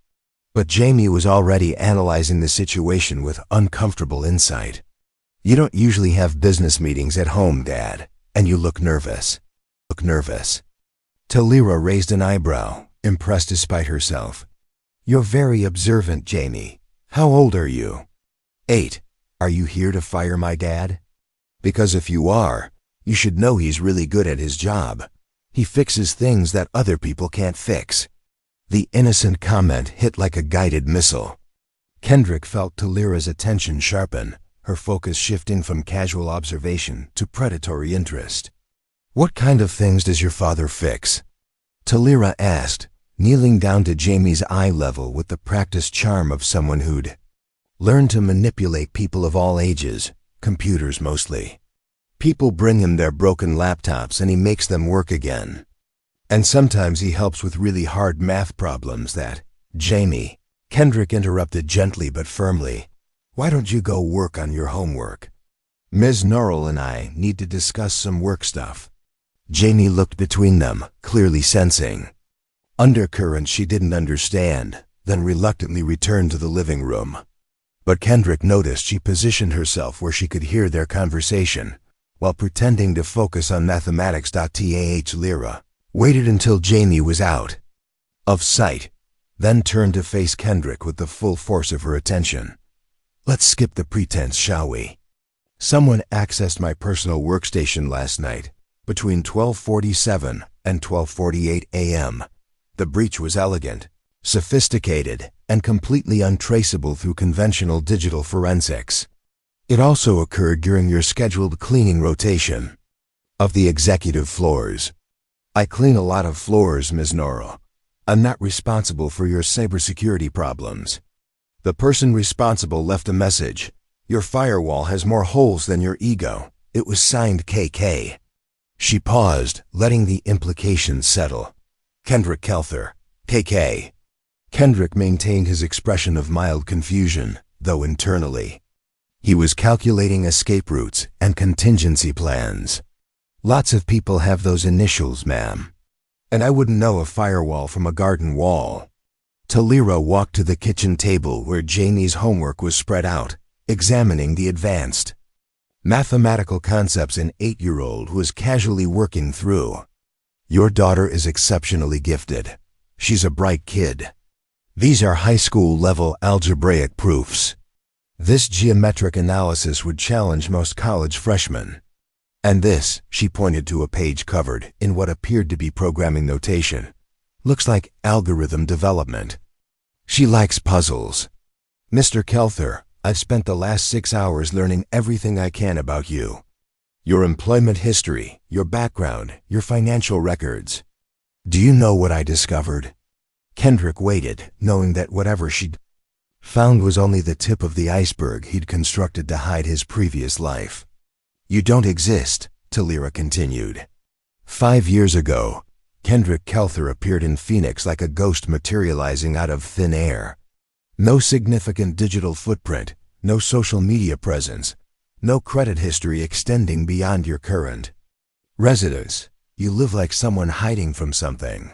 But Jamie was already analyzing the situation with uncomfortable insight. You don't usually have business meetings at home, Dad, and you look nervous. Talira raised an eyebrow, impressed despite herself. You're very observant, Jamie. How old are you? 8. Are you here to fire my dad? Because if you are, you should know he's really good at his job. He fixes things that other people can't fix. The innocent comment hit like a guided missile. Kendrick felt Talira's attention sharpen, her focus shifting from casual observation to predatory interest. What kind of things does your father fix? Talira asked, kneeling down to Jamie's eye level with the practiced charm of someone who'd learned to manipulate people of all ages, computers mostly. People bring him their broken laptops and he makes them work again. And sometimes he helps with really hard math problems that, Jamie, Kendrick interrupted gently but firmly, why don't you go work on your homework? Ms. Norrell and I need to discuss some work stuff. Jamie looked between them, clearly sensing undercurrents she didn't understand, then reluctantly returned to the living room. But Kendrick noticed she positioned herself where she could hear their conversation, while pretending to focus on mathematics. Lyra waited until Jamie was out of sight, then turned to face Kendrick with the full force of her attention. Let's skip the pretense, shall we? Someone accessed my personal workstation last night, between 12:47 and 12:48 a.m. The breach was elegant, sophisticated, and completely untraceable through conventional digital forensics. It also occurred during your scheduled cleaning rotation of the executive floors. I clean a lot of floors, Ms. Norrell. I'm not responsible for your cybersecurity problems. The person responsible left a message. Your firewall has more holes than your ego. It was signed KK. She paused, letting the implications settle. Kendrick Kelther, KK. Kendrick maintained his expression of mild confusion, though internally he was calculating escape routes and contingency plans. Lots of people have those initials, ma'am. And I wouldn't know a firewall from a garden wall. Talira walked to the kitchen table where Jamie's homework was spread out, examining the advanced mathematical concepts an 8-year-old was casually working through. Your daughter is exceptionally gifted. She's a bright kid. These are high school level algebraic proofs. This geometric analysis would challenge most college freshmen. And this, she pointed to a page covered in what appeared to be programming notation, looks like algorithm development. She likes puzzles. Mr. Kelther, I've spent the last 6 hours learning everything I can about you. Your employment history, your background, your financial records. Do you know what I discovered? Kendrick waited, knowing that whatever she'd found was only the tip of the iceberg he'd constructed to hide his previous life. You don't exist, Talira continued. 5 years ago, Kendrick Kelther appeared in Phoenix like a ghost materializing out of thin air. No significant digital footprint, no social media presence, no credit history extending beyond your current residence. You live like someone hiding from something.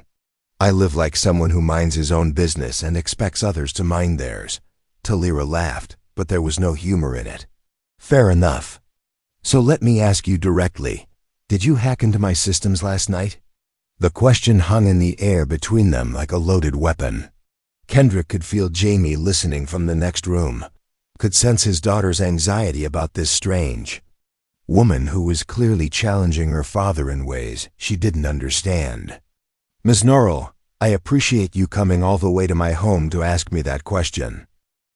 I live like someone who minds his own business and expects others to mind theirs. Talira laughed, but there was no humor in it. Fair enough. So let me ask you directly, did you hack into my systems last night? The question hung in the air between them like a loaded weapon. Kendrick could feel Jamie listening from the next room, could sense his daughter's anxiety about this strange woman who was clearly challenging her father in ways she didn't understand. Ms. Norrell, I appreciate you coming all the way to my home to ask me that question.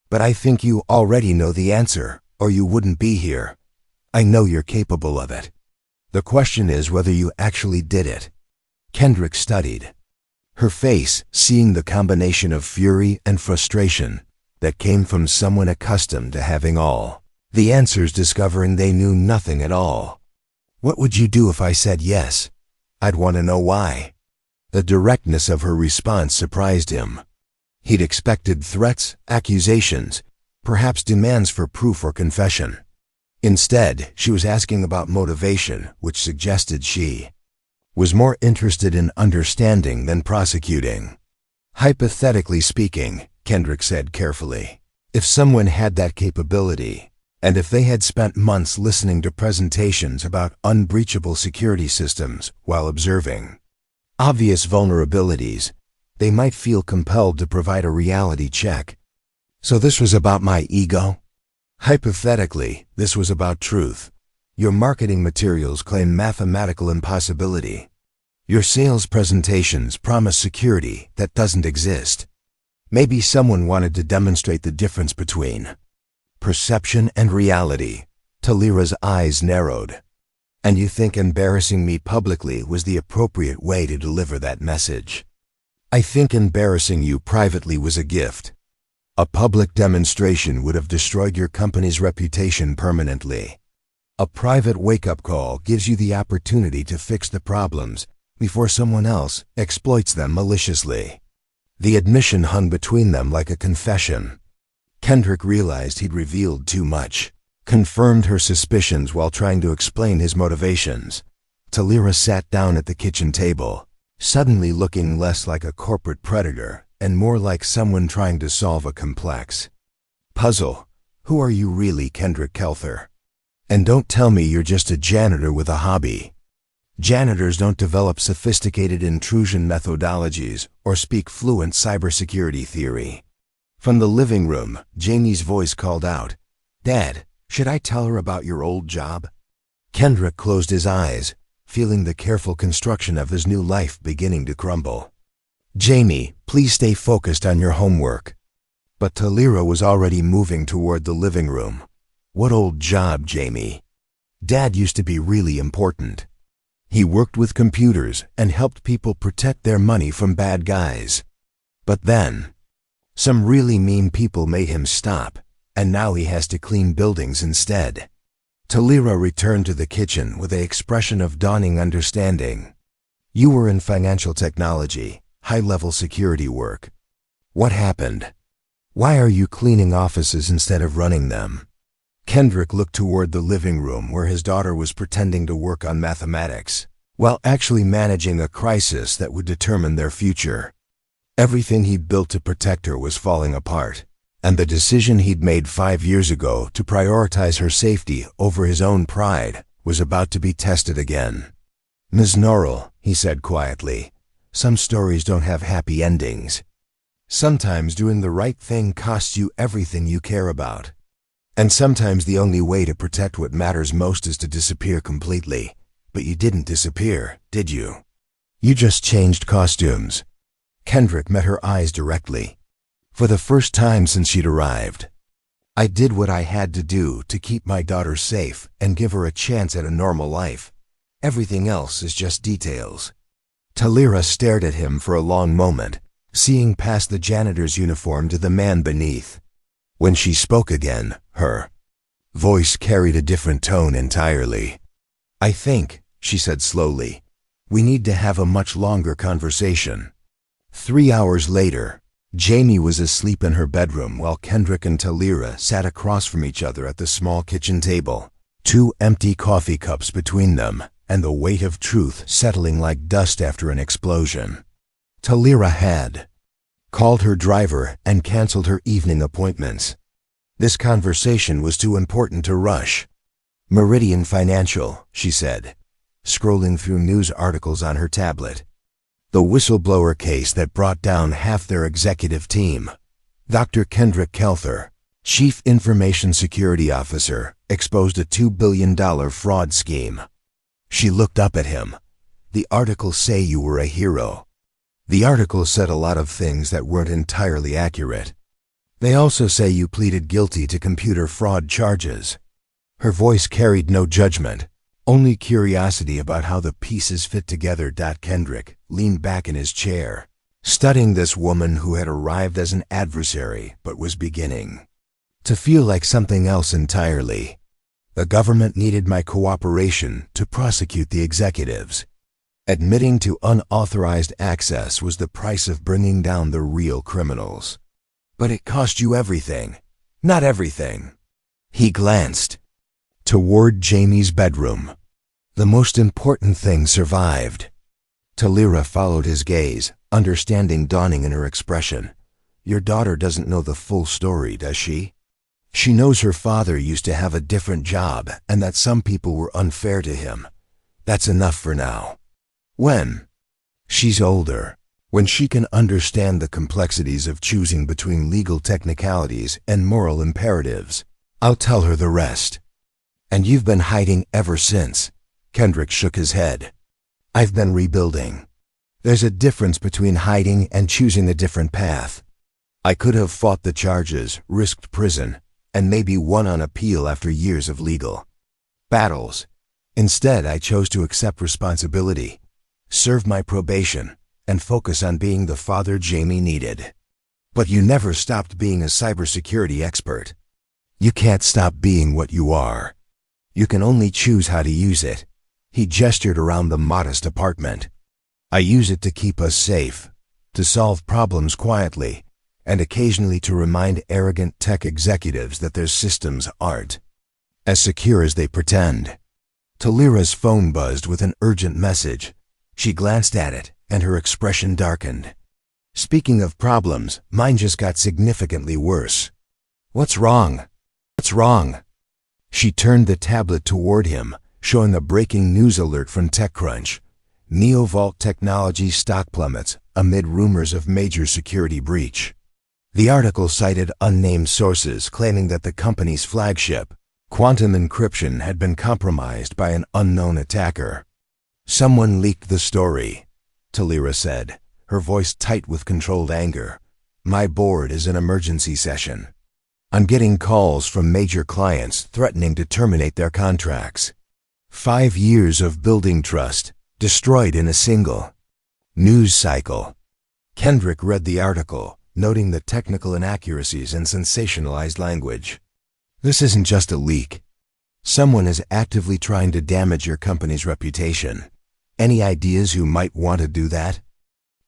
But I think you already know the answer, or you wouldn't be here. I know you're capable of it. The question is whether you actually did it. Kendrick studied her face, seeing the combination of fury and frustration that came from someone accustomed to having all the answers, discovering they knew nothing at all. What would you do if I said yes? I'd want to know why. The directness of her response surprised him. He'd expected threats, accusations, perhaps demands for proof or confession. Instead, she was asking about motivation, which suggested she was more interested in understanding than prosecuting. Hypothetically speaking, Kendrick said carefully, if someone had that capability, and if they had spent months listening to presentations about unbreachable security systems while observing obvious vulnerabilities, they might feel compelled to provide a reality check. So this was about my ego? Hypothetically, this was about truth. Your marketing materials claim mathematical impossibility. Your sales presentations promise security that doesn't exist. Maybe someone wanted to demonstrate the difference between perception and reality. Talira's eyes narrowed. And you think embarrassing me publicly was the appropriate way to deliver that message? I think embarrassing you privately was a gift. A public demonstration would have destroyed your company's reputation permanently. A private wake-up call gives you the opportunity to fix the problems before someone else exploits them maliciously. The admission hung between them like a confession. Kendrick realized he'd revealed too much, confirmed her suspicions while trying to explain his motivations. Talira sat down at the kitchen table, suddenly looking less like a corporate predator and more like someone trying to solve a complex puzzle. Who are you really, Kendrick Kelther? And don't tell me you're just a janitor with a hobby. Janitors don't develop sophisticated intrusion methodologies or speak fluent cybersecurity theory. From the living room, Jamie's voice called out, "Dad, should I tell her about your old job?" Kendrick closed his eyes, feeling the careful construction of his new life beginning to crumble. "Jamie, please stay focused on your homework." But Talira was already moving toward the living room. "What old job, Jamie? Dad used to be really important. He worked with computers and helped people protect their money from bad guys. But then, some really mean people made him stop, and now he has to clean buildings instead." Talira returned to the kitchen with an expression of dawning understanding. "You were in financial technology, high-level security work. What happened? Why are you cleaning offices instead of running them?" Kendrick looked toward the living room where his daughter was pretending to work on mathematics, while actually managing a crisis that would determine their future. Everything he'd built to protect her was falling apart, and the decision he'd made 5 years ago to prioritize her safety over his own pride was about to be tested again. "Ms. Norrell," he said quietly, "some stories don't have happy endings. Sometimes doing the right thing costs you everything you care about. And sometimes the only way to protect what matters most is to disappear completely. But you didn't disappear, did you? You just changed costumes." Kendrick met her eyes directly. For the first time since she'd arrived. "I did what I had to do to keep my daughter safe and give her a chance at a normal life. Everything else is just details." Talira stared at him for a long moment, seeing past the janitor's uniform to the man beneath. When she spoke again, her voice carried a different tone entirely. "I think," she said slowly, "we need to have a much longer conversation." 3 hours later, Jamie was asleep in her bedroom while Kendrick and Talira sat across from each other at the small kitchen table, 2 empty coffee cups between them, and the weight of truth settling like dust after an explosion. Talira had called her driver and canceled her evening appointments. This conversation was too important to rush. "Meridian Financial," she said, scrolling through news articles on her tablet. "The whistleblower case that brought down half their executive team. Dr. Kendrick Kelther, Chief Information Security Officer, exposed a $2 billion fraud scheme." She looked up at him. "The articles say you were a hero." "The articles said a lot of things that weren't entirely accurate. They also say you pleaded guilty to computer fraud charges." Her voice carried no judgment, only curiosity about how the pieces fit together. Kendrick leaned back in his chair, studying this woman who had arrived as an adversary but was beginning to feel like something else entirely. "The government needed my cooperation to prosecute the executives. Admitting to unauthorized access was the price of bringing down the real criminals. But it cost you everything. Not everything." He glanced toward Jamie's bedroom. "The most important thing survived." Talira followed his gaze, understanding dawning in her expression. "Your daughter doesn't know the full story, does she? She knows her father used to have a different job and that some people were unfair to him. That's enough for now. When she's older, when she can understand the complexities of choosing between legal technicalities and moral imperatives, I'll tell her the rest. And you've been hiding ever since. Kendrick shook his head. I've been rebuilding. There's a difference between hiding and choosing a different path. I could have fought the charges, risked prison, and maybe won on appeal after years of legal battles. Instead, I chose to accept responsibility, serve my probation, and focus on being the father Jamie needed. But you never stopped being a cybersecurity expert. You can't stop being what you are. You can only choose how to use it. He gestured around the modest apartment. I use it to keep us safe, to solve problems quietly, and occasionally to remind arrogant tech executives that their systems aren't as secure as they pretend. Talira's phone buzzed with an urgent message. She glanced at it, and her expression darkened. Speaking of problems, mine just got significantly worse. What's wrong? What's wrong? She turned the tablet toward him, showing a breaking news alert from TechCrunch. NeoVault Technology stock plummets amid rumors of major security breach. The article cited unnamed sources claiming that the company's flagship, quantum encryption, had been compromised by an unknown attacker. Someone leaked the story, Talira said, her voice tight with controlled anger. My board is in emergency session. I'm getting calls from major clients threatening to terminate their contracts. 5 years of building trust, destroyed in a single news cycle. Kendrick read the article, noting the technical inaccuracies and sensationalized language. This isn't just a leak. Someone is actively trying to damage your company's reputation. Any ideas who might want to do that?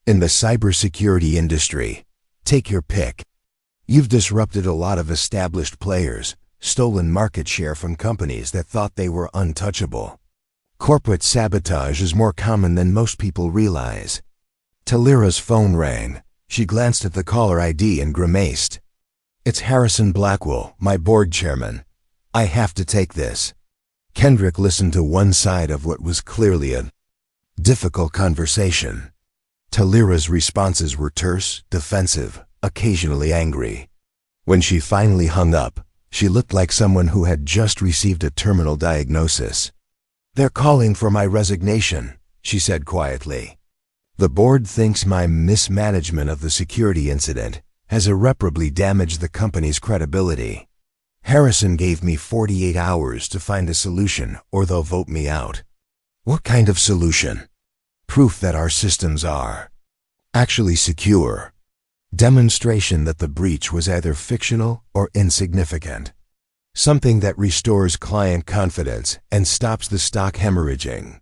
In the cybersecurity industry, take your pick. You've disrupted a lot of established players, stolen market share from companies that thought they were untouchable. Corporate sabotage is more common than most people realize. Talira's phone rang. She glanced at the caller ID and grimaced. It's Harrison Blackwell, my board chairman. I have to take this. Kendrick listened to one side of what was clearly a difficult conversation. Talira's responses were terse, defensive, occasionally angry. When she finally hung up, she looked like someone who had just received a terminal diagnosis. They're calling for my resignation, she said quietly. The board thinks my mismanagement of the security incident has irreparably damaged the company's credibility. Harrison gave me 48 hours to find a solution or they'll vote me out. What kind of solution? Proof that our systems are actually secure. Demonstration that the breach was either fictional or insignificant. Something that restores client confidence and stops the stock hemorrhaging.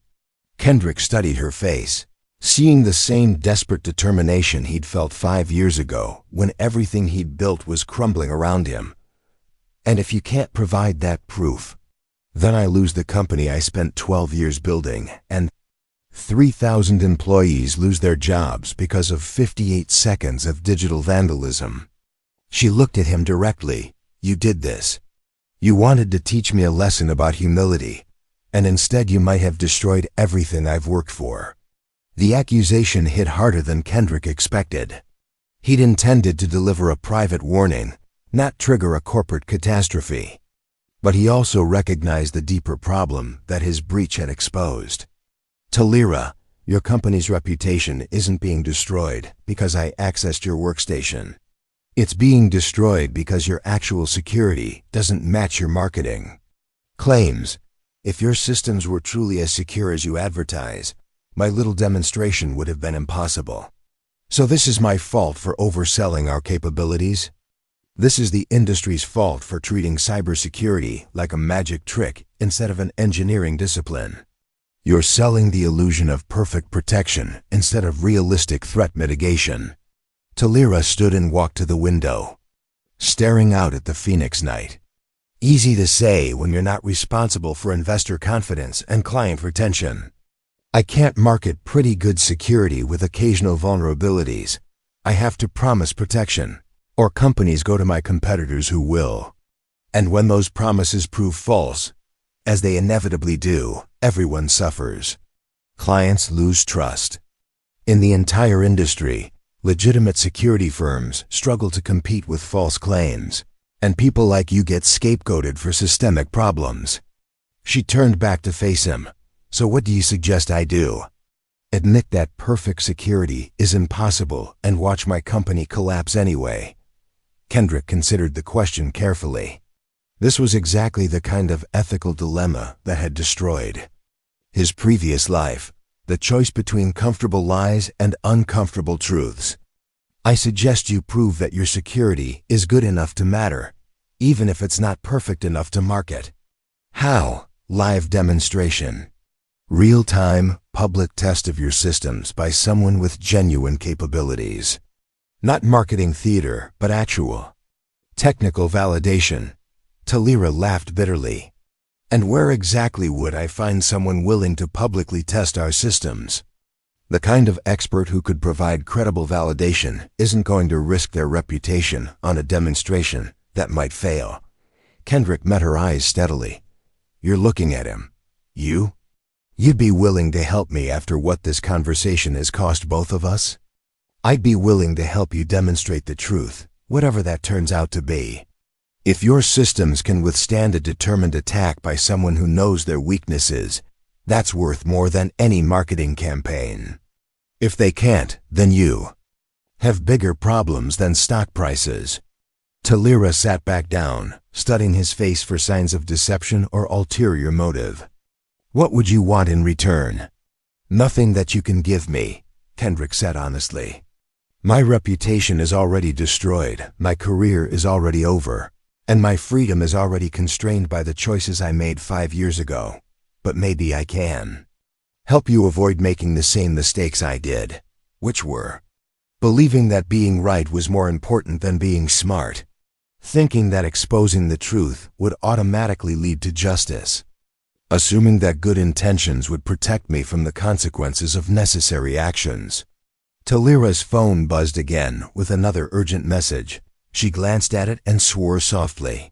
Kendrick studied her face, seeing the same desperate determination he'd felt 5 years ago when everything he'd built was crumbling around him. And if you can't provide that proof, then I lose the company I spent 12 years building, and 3,000 employees lose their jobs because of 58 seconds of digital vandalism. She looked at him directly. You did this. You wanted to teach me a lesson about humility, and instead you might have destroyed everything I've worked for. The accusation hit harder than Kendrick expected. He'd intended to deliver a private warning, not trigger a corporate catastrophe. But he also recognized the deeper problem that his breach had exposed. Talira, your company's reputation isn't being destroyed because I accessed your workstation. It's being destroyed because your actual security doesn't match your marketing claims. If your systems were truly as secure as you advertise, my little demonstration would have been impossible. So this is my fault for overselling our capabilities? This is the industry's fault for treating cybersecurity like a magic trick instead of an engineering discipline. You're selling the illusion of perfect protection instead of realistic threat mitigation. Talira stood and walked to the window, staring out at the Phoenix night. Easy to say when you're not responsible for investor confidence and client retention. I can't market pretty good security with occasional vulnerabilities. I have to promise protection, or companies go to my competitors who will. And when those promises prove false, as they inevitably do, everyone suffers. Clients lose trust. In the entire industry, legitimate security firms struggle to compete with false claims. And people like you get scapegoated for systemic problems. She turned back to face him. So what do you suggest I do? Admit that perfect security is impossible and watch my company collapse anyway. Kendrick considered the question carefully. This was exactly the kind of ethical dilemma that had destroyed his previous life, the choice between comfortable lies and uncomfortable truths. I suggest you prove that your security is good enough to matter, even if it's not perfect enough to market. How? Live demonstration. Real-time, public test of your systems by someone with genuine capabilities. Not marketing theater, but actual technical validation. Talira laughed bitterly. And where exactly would I find someone willing to publicly test our systems? The kind of expert who could provide credible validation isn't going to risk their reputation on a demonstration that might fail. Kendrick met her eyes steadily. You're looking at him. You? You'd be willing to help me after what this conversation has cost both of us? I'd be willing to help you demonstrate the truth, whatever that turns out to be. If your systems can withstand a determined attack by someone who knows their weaknesses, that's worth more than any marketing campaign. If they can't, then you have bigger problems than stock prices. Talira sat back down, studying his face for signs of deception or ulterior motive. What would you want in return? Nothing that you can give me, Kendrick said honestly. My reputation is already destroyed, my career is already over, and my freedom is already constrained by the choices I made 5 years ago. But maybe I can help you avoid making the same mistakes I did, which were believing that being right was more important than being smart, thinking that exposing the truth would automatically lead to justice, assuming that good intentions would protect me from the consequences of necessary actions. Talira's phone buzzed again with another urgent message. She glanced at it and swore softly.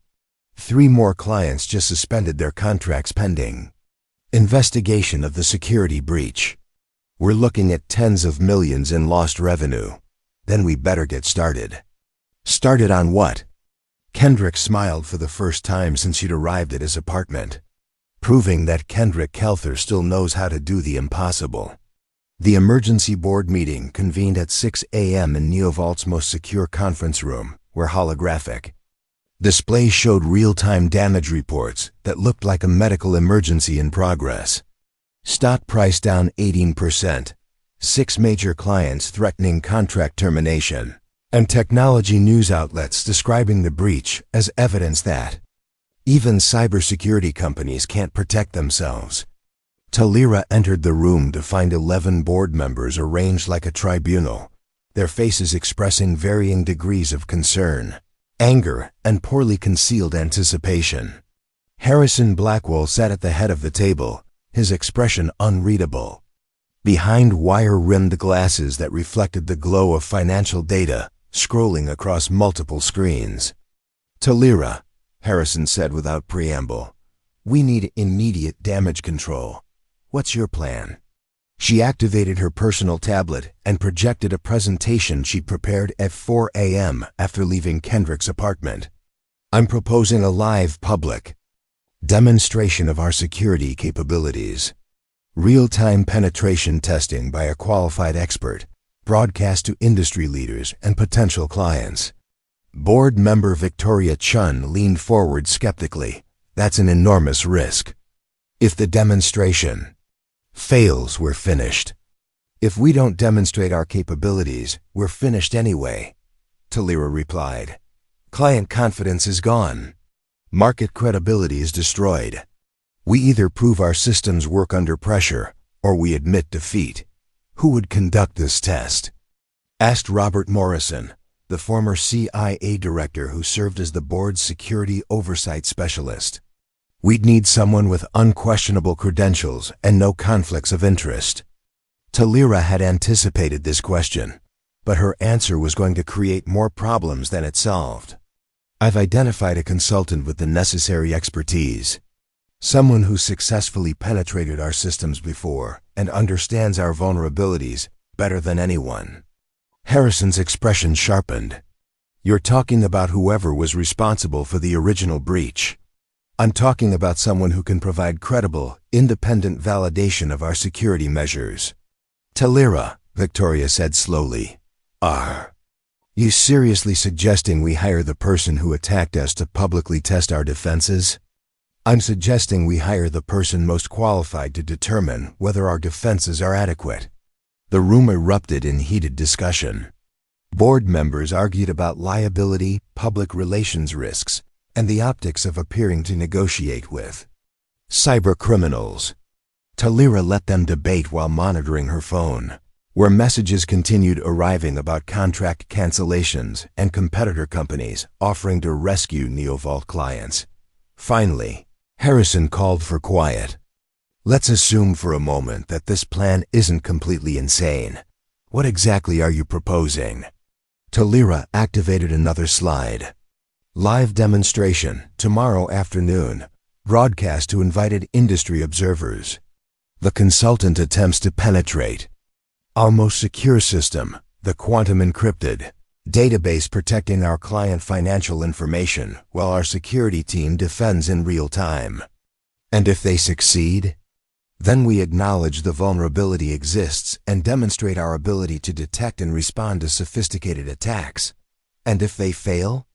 3 more clients just suspended their contracts pending investigation of the security breach. We're looking at tens of millions in lost revenue. Then we better get started. Started on what? Kendrick smiled for the first time since he'd arrived at his apartment, proving that Kendrick Kelther still knows how to do the impossible. The emergency board meeting convened at 6 a.m. in NeoVault's most secure conference room, where holographic displays showed real-time damage reports that looked like a medical emergency in progress. Stock price down 18%, 6 major clients threatening contract termination, and technology news outlets describing the breach as evidence that even cybersecurity companies can't protect themselves. Talira entered the room to find 11 board members arranged like a tribunal, their faces expressing varying degrees of concern, anger, and poorly concealed anticipation. Harrison Blackwell sat at the head of the table, his expression unreadable. Behind wire-rimmed glasses that reflected the glow of financial data scrolling across multiple screens. Talira, Harrison said without preamble, we need immediate damage control. What's your plan? She activated her personal tablet and projected a presentation she'd prepared at 4 a.m. after leaving Kendrick's apartment. I'm proposing a live public demonstration of our security capabilities. Real-time penetration testing by a qualified expert, broadcast to industry leaders and potential clients. Board member Victoria Chun leaned forward skeptically. That's an enormous risk. If the demonstration fails, we're finished. If we don't demonstrate our capabilities, we're finished anyway, Talira replied. Client confidence is gone. Market credibility is destroyed. We either prove our systems work under pressure, or we admit defeat. Who would conduct this test? Asked Robert Morrison, the former CIA director who served as the board's security oversight specialist. We'd need someone with unquestionable credentials and no conflicts of interest. Talira had anticipated this question, but her answer was going to create more problems than it solved. I've identified a consultant with the necessary expertise. Someone who successfully penetrated our systems before and understands our vulnerabilities better than anyone. Harrison's expression sharpened. You're talking about whoever was responsible for the original breach. I'm talking about someone who can provide credible, independent validation of our security measures. Talira, Victoria said slowly. Are you seriously suggesting we hire the person who attacked us to publicly test our defenses? I'm suggesting we hire the person most qualified to determine whether our defenses are adequate. The room erupted in heated discussion. Board members argued about liability, public relations risks, and the optics of appearing to negotiate with cyber criminals. Talira let them debate while monitoring her phone, where messages continued arriving about contract cancellations and competitor companies offering to rescue NeoVault clients. Finally, Harrison called for quiet. Let's assume for a moment that this plan isn't completely insane. What exactly are you proposing? Talira activated another slide. Live demonstration, tomorrow afternoon, broadcast to invited industry observers. The consultant attempts to penetrate our most secure system, the quantum encrypted database protecting our client financial information while our security team defends in real time. And if they succeed, then we acknowledge the vulnerability exists and demonstrate our ability to detect and respond to sophisticated attacks. And if they fail,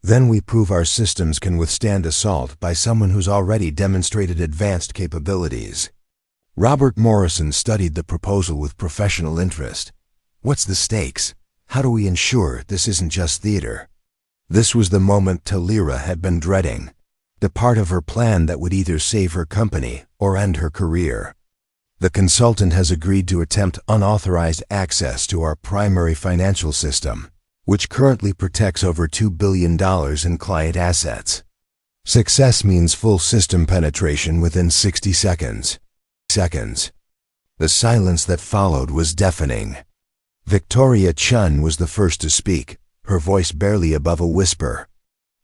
then we prove our systems can withstand assault by someone who's already demonstrated advanced capabilities. Robert Morrison studied the proposal with professional interest. What's the stakes? How do we ensure this isn't just theater? This was the moment Talira had been dreading, the part of her plan that would either save her company or end her career. The consultant has agreed to attempt unauthorized access to our primary financial system, which currently protects over $2 billion in client assets. Success means full system penetration within 60 seconds. The silence that followed was deafening. Victoria Chun was the first to speak, her voice barely above a whisper.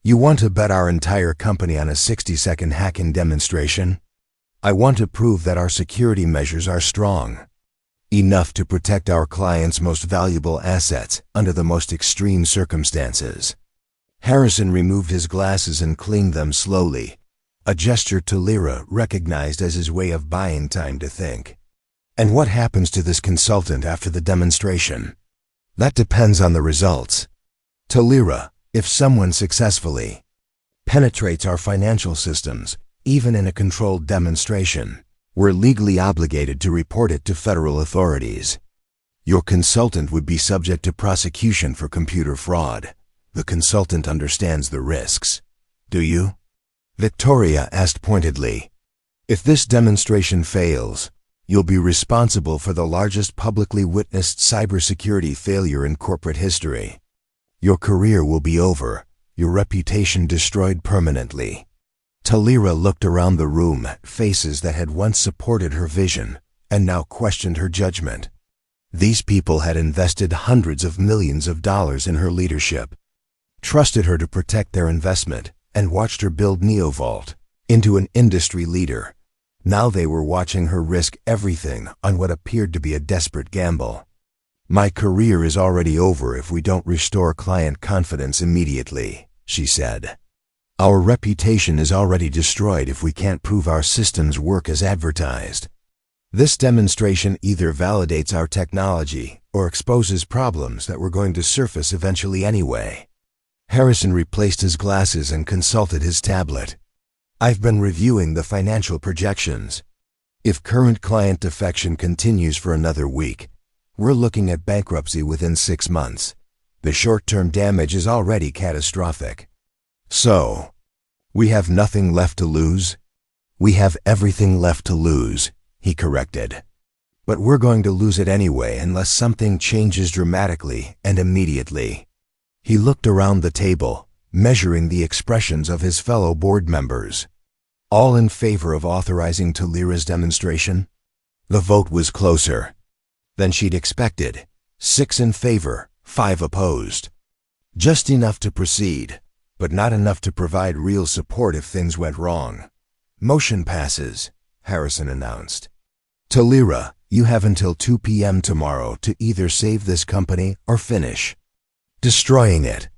You want to bet our entire company on a 60-second hacking demonstration? I want to prove that our security measures are strong, enough to protect our clients' most valuable assets under the most extreme circumstances. Harrison removed his glasses and cleaned them slowly, a gesture Talira recognized as his way of buying time to think. And what happens to this consultant after the demonstration? That depends on the results. Talira, if someone successfully penetrates our financial systems, even in a controlled demonstration, we're legally obligated to report it to federal authorities. Your consultant would be subject to prosecution for computer fraud. The consultant understands the risks. Do you? Victoria asked pointedly. If this demonstration fails, you'll be responsible for the largest publicly witnessed cybersecurity failure in corporate history. Your career will be over, your reputation destroyed permanently. Talira looked around the room at faces that had once supported her vision and now questioned her judgment. These people had invested hundreds of millions of dollars in her leadership, trusted her to protect their investment, and watched her build NeoVault into an industry leader. Now they were watching her risk everything on what appeared to be a desperate gamble. My career is already over if we don't restore client confidence immediately, she said. Our reputation is already destroyed if we can't prove our systems work as advertised. This demonstration either validates our technology or exposes problems that were going to surface eventually anyway. Harrison replaced his glasses and consulted his tablet. I've been reviewing the financial projections. If current client defection continues for another week, we're looking at bankruptcy within 6 months. The short-term damage is already catastrophic. So, we have nothing left to lose? We have everything left to lose, he corrected. But we're going to lose it anyway unless something changes dramatically and immediately. He looked around the table, measuring the expressions of his fellow board members. All in favor of authorizing Talira's demonstration? The vote was closer than she'd expected. 6 in favor, 5 opposed. Just enough to proceed, but not enough to provide real support if things went wrong. Motion passes, Harrison announced. Talira, you have until 2 p.m. tomorrow to either save this company or finish destroying it.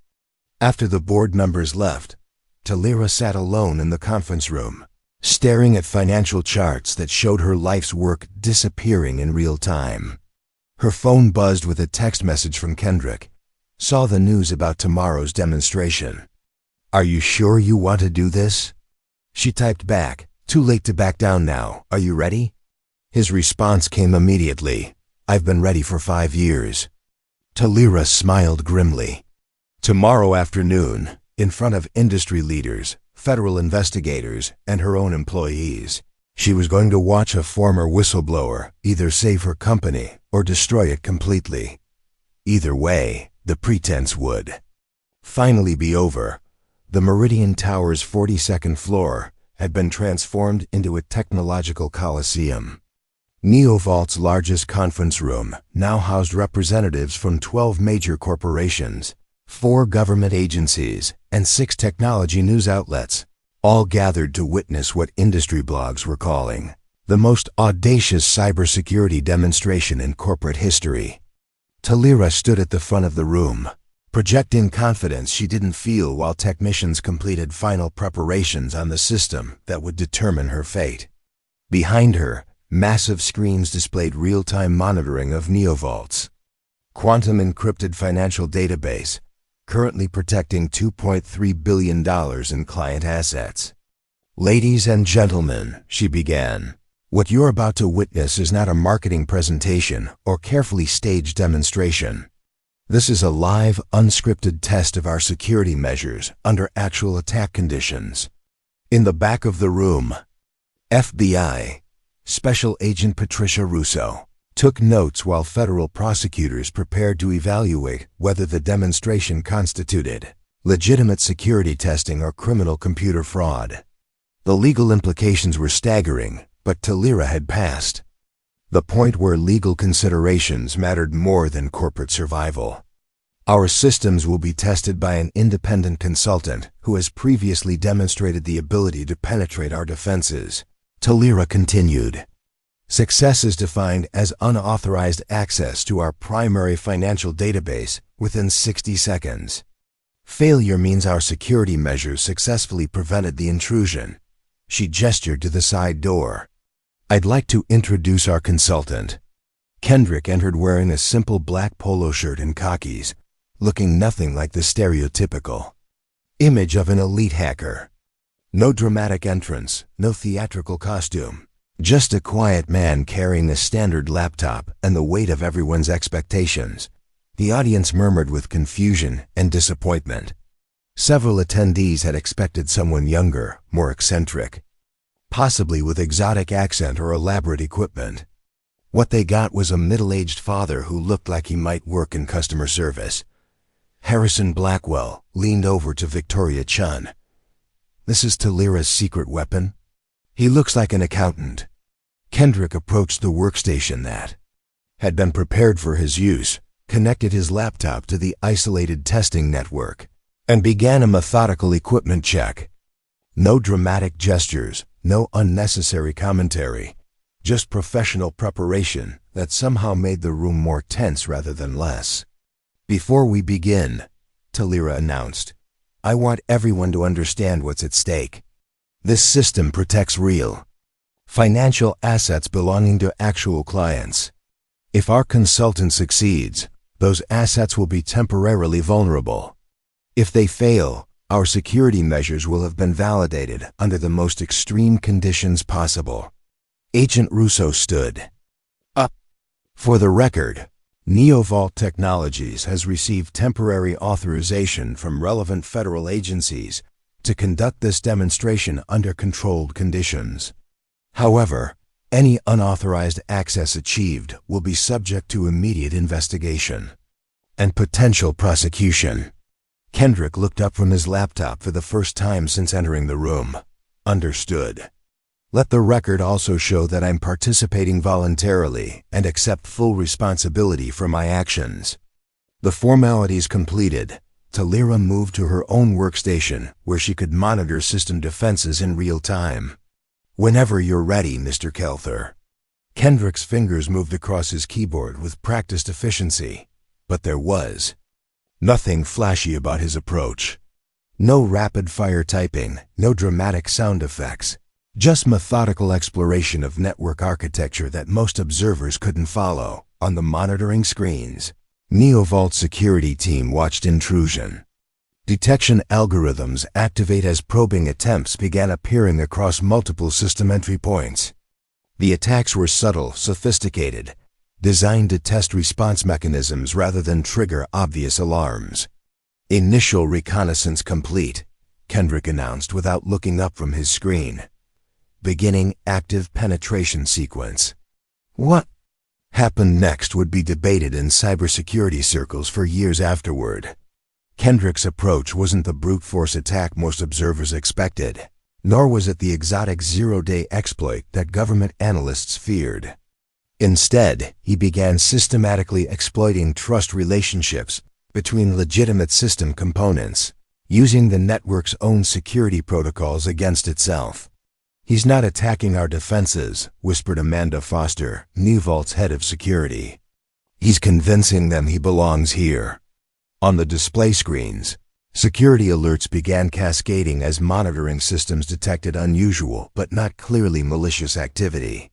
After the board members left, Talira sat alone in the conference room, staring at financial charts that showed her life's work disappearing in real time. Her phone buzzed with a text message from Kendrick. Saw the news about tomorrow's demonstration. Are you sure you want to do this? She typed back, too late to back down now. Are you ready? His response came immediately. I've been ready for 5 years. Talira smiled grimly. Tomorrow afternoon, in front of industry leaders, federal investigators, and her own employees, she was going to watch a former whistleblower either save her company or destroy it completely. Either way, the pretense would finally be over. The Meridian Tower's 42nd floor had been transformed into a technological coliseum. NeoVault's largest conference room now housed representatives from 12 major corporations, 4 government agencies, and 6 technology news outlets, all gathered to witness what industry blogs were calling the most audacious cybersecurity demonstration in corporate history. Talira stood at the front of the room, projecting confidence she didn't feel while technicians completed final preparations on the system that would determine her fate. Behind her, massive screens displayed real-time monitoring of NeoVault's quantum-encrypted financial database, currently protecting $2.3 billion in client assets. Ladies and gentlemen, she began, what you're about to witness is not a marketing presentation or carefully staged demonstration. This is a live, unscripted test of our security measures under actual attack conditions. In the back of the room, FBI Special Agent Patricia Russo took notes while federal prosecutors prepared to evaluate whether the demonstration constituted legitimate security testing or criminal computer fraud. The legal implications were staggering, but Talira had passed the point where legal considerations mattered more than corporate survival. Our systems will be tested by an independent consultant who has previously demonstrated the ability to penetrate our defenses. Talira continued. Success is defined as unauthorized access to our primary financial database within 60 seconds. Failure means our security measures successfully prevented the intrusion. She gestured to the side door. I'd like to introduce our consultant. Kendrick entered wearing a simple black polo shirt and khakis, looking nothing like the stereotypical image of an elite hacker. No dramatic entrance, no theatrical costume, just a quiet man carrying a standard laptop and the weight of everyone's expectations. The audience murmured with confusion and disappointment. Several attendees had expected someone younger, more eccentric, possibly with exotic accent or elaborate equipment. What they got was a middle-aged father who looked like he might work in customer service. Harrison Blackwell leaned over to Victoria Chun. This is Talira's secret weapon. He looks like an accountant. Kendrick approached the workstation that had been prepared for his use, connected his laptop to the isolated testing network, and began a methodical equipment check. No dramatic gestures, no unnecessary commentary, just professional preparation that somehow made the room more tense rather than less. Before we begin, Talira announced, I want everyone to understand what's at stake. This system protects real financial assets belonging to actual clients. If our consultant succeeds, those assets will be temporarily vulnerable. If they fail, our security measures will have been validated under the most extreme conditions possible. Agent Russo stood up. For the record, NeoVault Technologies has received temporary authorization from relevant federal agencies to conduct this demonstration under controlled conditions. However, any unauthorized access achieved will be subject to immediate investigation and potential prosecution. Kendrick looked up from his laptop for the first time since entering the room. Understood. Let the record also show that I'm participating voluntarily and accept full responsibility for my actions. The formalities completed, Talira moved to her own workstation where she could monitor system defenses in real time. Whenever you're ready, Mr. Kelther. Kendrick's fingers moved across his keyboard with practiced efficiency, but there was Nothing flashy about his approach. No rapid-fire typing, no dramatic sound effects. Just methodical exploration of network architecture that most observers couldn't follow. On the monitoring screens, NeoVault's security team watched intrusion. Detection algorithms activate as probing attempts began appearing across multiple system entry points. The attacks were subtle, sophisticated, designed to test response mechanisms rather than trigger obvious alarms. "Initial reconnaissance complete," Kendrick announced without looking up from his screen. "Beginning active penetration sequence." What happened next would be debated in cybersecurity circles for years afterward. Kendrick's approach wasn't the brute force attack most observers expected, nor was it the exotic zero-day exploit that government analysts feared. Instead, he began systematically exploiting trust relationships between legitimate system components, using the network's own security protocols against itself. "He's not attacking our defenses," whispered Amanda Foster, NeoVault's head of security. "He's convincing them he belongs here." On the display screens, security alerts began cascading as monitoring systems detected unusual but not clearly malicious activity.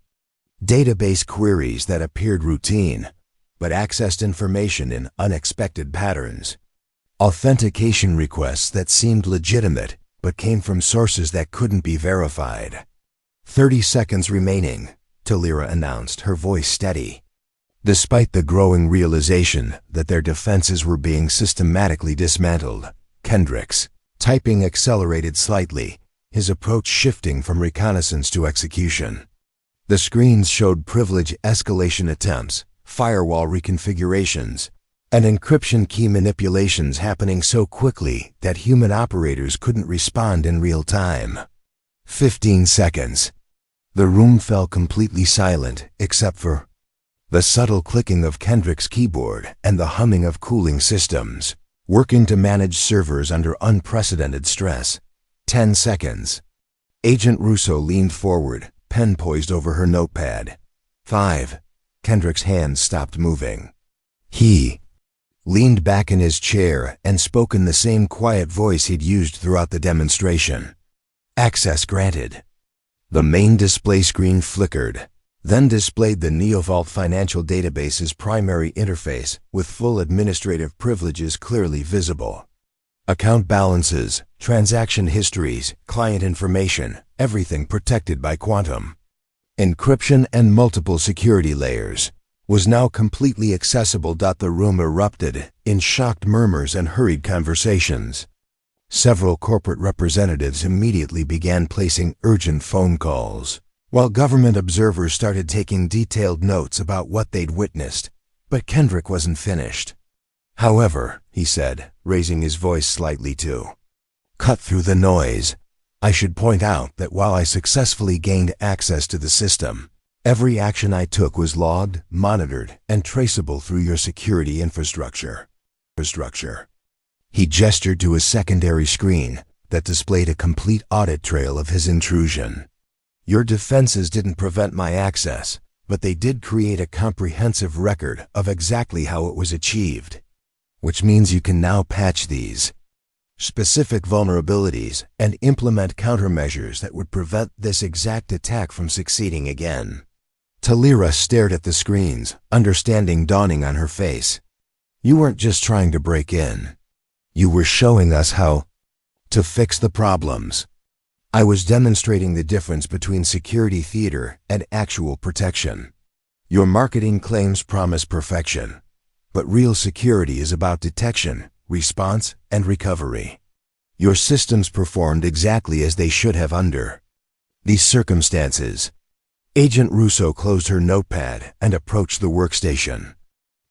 Database queries that appeared routine, but accessed information in unexpected patterns. Authentication requests that seemed legitimate, but came from sources that couldn't be verified. 30 seconds remaining, Talira announced, her voice steady. Despite the growing realization that their defenses were being systematically dismantled, Kendrick's typing accelerated slightly, his approach shifting from reconnaissance to execution. The screens showed privilege escalation attempts, firewall reconfigurations, and encryption key manipulations happening so quickly that human operators couldn't respond in real time. 15 seconds. The room fell completely silent except for the subtle clicking of Kendrick's keyboard and the humming of cooling systems, working to manage servers under unprecedented stress. 10 seconds. Agent Russo leaned forward, pen poised over her notepad. 5. Kendrick's hands stopped moving. He leaned back in his chair and spoke in the same quiet voice he'd used throughout the demonstration. "Access granted." The main display screen flickered, then displayed the NeoVault financial database's primary interface with full administrative privileges clearly visible. Account balances, transaction histories, client information, everything protected by quantum. Encryption and multiple security layers was now completely accessible. The room erupted in shocked murmurs and hurried conversations. Several corporate representatives immediately began placing urgent phone calls, while government observers started taking detailed notes about what they'd witnessed. But Kendrick wasn't finished. "However," he said, raising his voice slightly to cut through the noise, "I should point out that while I successfully gained access to the system, every action I took was logged, monitored, and traceable through your security infrastructure." He gestured to a secondary screen that displayed a complete audit trail of his intrusion. "Your defenses didn't prevent my access, but they did create a comprehensive record of exactly how it was achieved. Which means you can now patch these specific vulnerabilities and implement countermeasures that would prevent this exact attack from succeeding again." Talira stared at the screens, understanding dawning on her face. "You weren't just trying to break in. You were showing us how to fix the problems. I was demonstrating the difference between security theater and actual protection. Your marketing claims promise perfection, but real security is about detection, response, and recovery. Your systems performed exactly as they should have under these circumstances." Agent Russo closed her notepad and approached the workstation.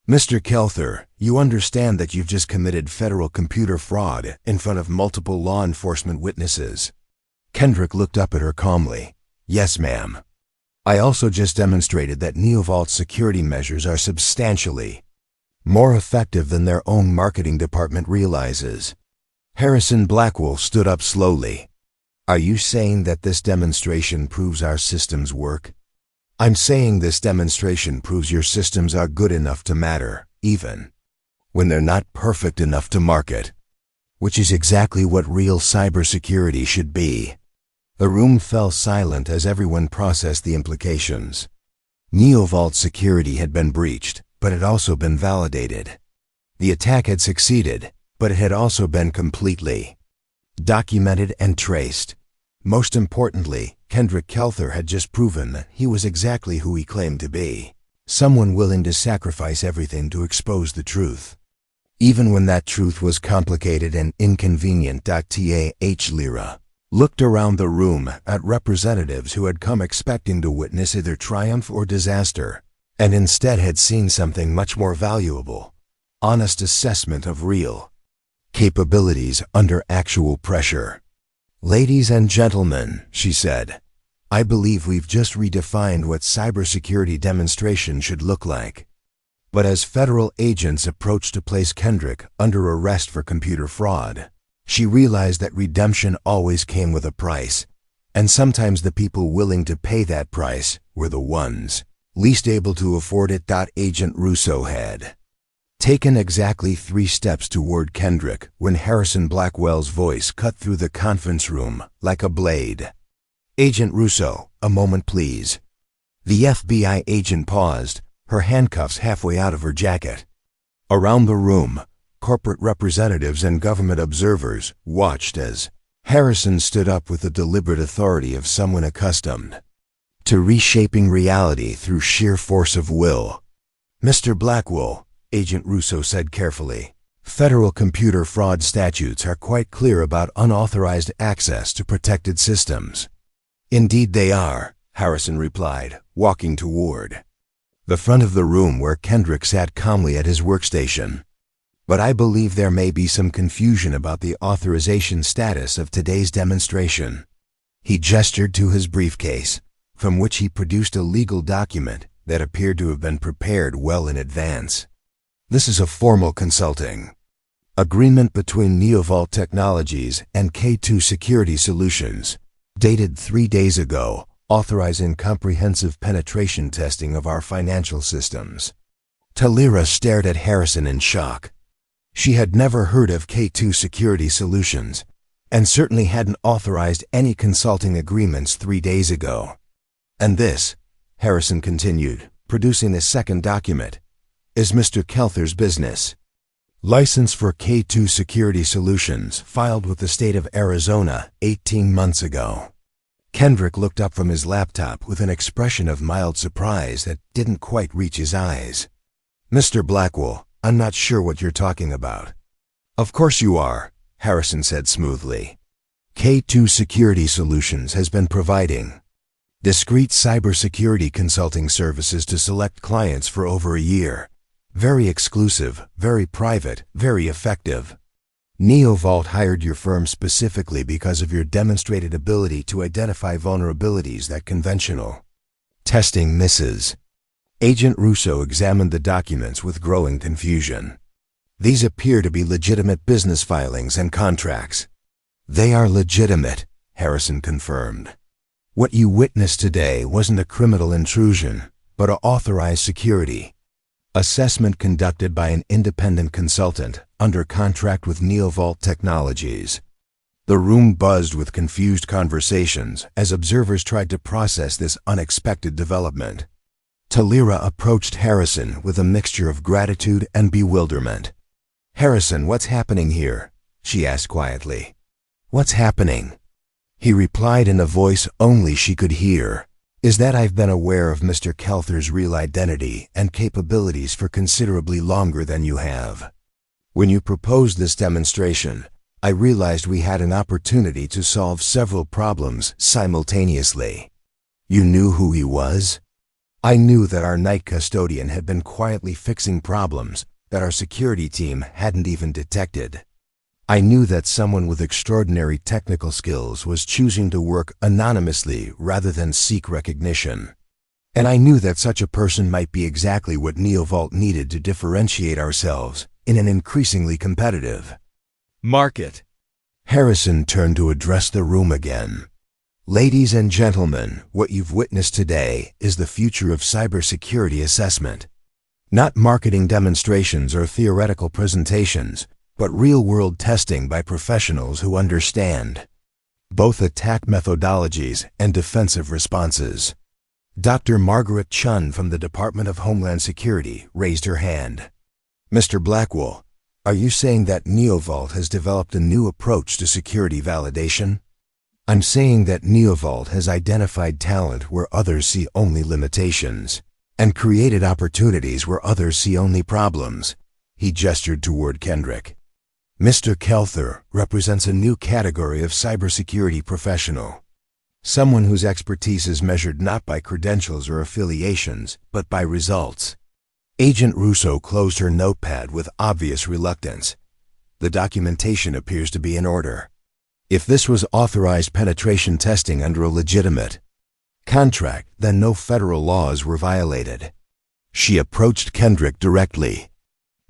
"Mr. Kelther, you understand that you've just committed federal computer fraud in front of multiple law enforcement witnesses." Kendrick looked up at her calmly. "Yes, ma'am. I also just demonstrated that NeoVault's security measures are substantially more effective than their own marketing department realizes." Harrison Blackwell stood up slowly. "Are you saying that this demonstration proves our systems work?" "I'm saying this demonstration proves your systems are good enough to matter, even when they're not perfect enough to market, which is exactly what real cybersecurity should be. The room fell silent as everyone processed the implications. NeoVault security had been breached, but had also been validated. The attack had succeeded, but it had also been completely documented and traced. Most importantly, Kendrick Kelther had just proven that he was exactly who he claimed to be. Someone willing to sacrifice everything to expose the truth, even when that truth was complicated and inconvenient. T.A.H. Lira looked around the room at representatives who had come expecting to witness either triumph or disaster, and instead had seen something much more valuable: honest assessment of real capabilities under actual pressure. "Ladies and gentlemen," she said, "I believe we've just redefined what cybersecurity demonstration should look like." But as federal agents approached to place Kendrick under arrest for computer fraud, she realized that redemption always came with a price, and sometimes the people willing to pay that price were the ones least able to afford it. Agent Russo had taken exactly 3 steps toward Kendrick when Harrison Blackwell's voice cut through the conference room like a blade. "Agent Russo, a moment please." The FBI agent paused, her handcuffs halfway out of her jacket. Around the room, corporate representatives and government observers watched as Harrison stood up with the deliberate authority of someone accustomed to reshaping reality through sheer force of will. "Mr. Blackwell," Agent Russo said carefully, "federal computer fraud statutes are quite clear about unauthorized access to protected systems." "Indeed they are," Harrison replied, walking toward the front of the room where Kendrick sat calmly at his workstation. "But I believe there may be some confusion about the authorization status of today's demonstration." He gestured to his briefcase, from which he produced a legal document that appeared to have been prepared well in advance. "This is a formal consulting agreement between NeoVault Technologies and K2 Security Solutions, dated 3 days ago, authorizing comprehensive penetration testing of our financial systems." Talira stared at Harrison in shock. She had never heard of K2 Security Solutions, and certainly hadn't authorized any consulting agreements 3 days ago. "And this," Harrison continued, producing a second document, "is Mr. Kelther's business license for K2 Security Solutions, filed with the state of Arizona 18 months ago." Kendrick looked up from his laptop with an expression of mild surprise that didn't quite reach his eyes. "Mr. Blackwell, I'm not sure what you're talking about." "Of course you are," Harrison said smoothly. "K2 Security Solutions has been providing discrete cybersecurity consulting services to select clients for over a year. Very exclusive, very private, very effective. NeoVault hired your firm specifically because of your demonstrated ability to identify vulnerabilities that conventional testing misses." Agent Russo examined the documents with growing confusion. "These appear to be legitimate business filings and contracts." "They are legitimate," Harrison confirmed. "What you witnessed today wasn't a criminal intrusion, but an authorized security assessment conducted by an independent consultant under contract with NeoVault Technologies." The room buzzed with confused conversations as observers tried to process this unexpected development. Talira approached Harrison with a mixture of gratitude and bewilderment. "Harrison, what's happening here?" she asked quietly. "What's happening?" He replied in a voice only she could hear, "Is that I've been aware of Mr. Kelther's real identity and capabilities for considerably longer than you have. When you proposed this demonstration, I realized we had an opportunity to solve several problems simultaneously." "You knew who he was?" "I knew that our night custodian had been quietly fixing problems that our security team hadn't even detected. I knew that someone with extraordinary technical skills was choosing to work anonymously rather than seek recognition. And I knew that such a person might be exactly what NeoVault needed to differentiate ourselves in an increasingly competitive market." Harrison turned to address the room again. "Ladies and gentlemen, what you've witnessed today is the future of cybersecurity assessment. Not marketing demonstrations or theoretical presentations, but real-world testing by professionals who understand both attack methodologies and defensive responses. Dr. Margaret Chun from the Department of Homeland Security raised her hand. Mr. Blackwell, are you saying that NeoVault has developed a new approach to security validation? I'm saying that NeoVault has identified talent where others see only limitations, and created opportunities where others see only problems. He gestured toward Kendrick. Mr. Kelther represents a new category of cybersecurity professional. Someone whose expertise is measured not by credentials or affiliations, but by results. Agent Russo closed her notepad with obvious reluctance. The documentation appears to be in order. If this was authorized penetration testing under a legitimate contract, then no federal laws were violated. She approached Kendrick directly.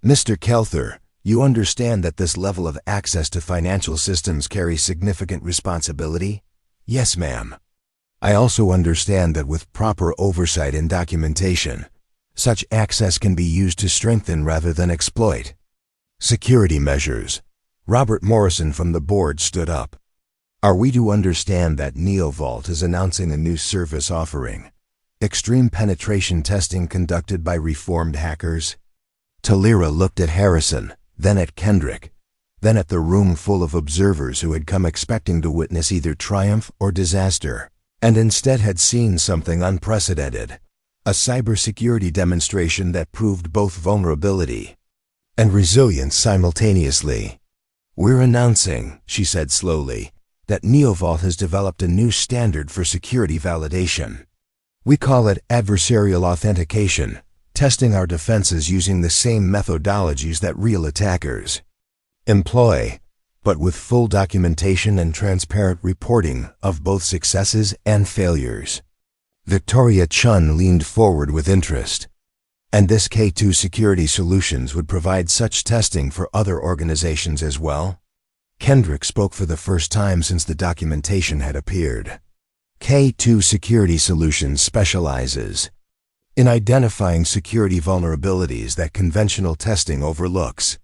Mr. Kelther, you understand that this level of access to financial systems carries significant responsibility? Yes, ma'am. I also understand that with proper oversight and documentation, such access can be used to strengthen rather than exploit security measures. Robert Morrison from the board stood up. Are we to understand that NeoVault is announcing a new service offering, extreme penetration testing conducted by reformed hackers? Talira looked at Harrison, then at Kendrick, then at the room full of observers who had come expecting to witness either triumph or disaster, and instead had seen something unprecedented, a cybersecurity demonstration that proved both vulnerability and resilience simultaneously. We're announcing, she said slowly, that NeoVault has developed a new standard for security validation. We call it adversarial authentication, testing our defenses using the same methodologies that real attackers employ, but with full documentation and transparent reporting of both successes and failures. Victoria Chun leaned forward with interest. And this K2 Security Solutions would provide such testing for other organizations as well? Kendrick spoke for the first time since the documentation had appeared. K2 Security Solutions specializes in identifying security vulnerabilities that conventional testing overlooks.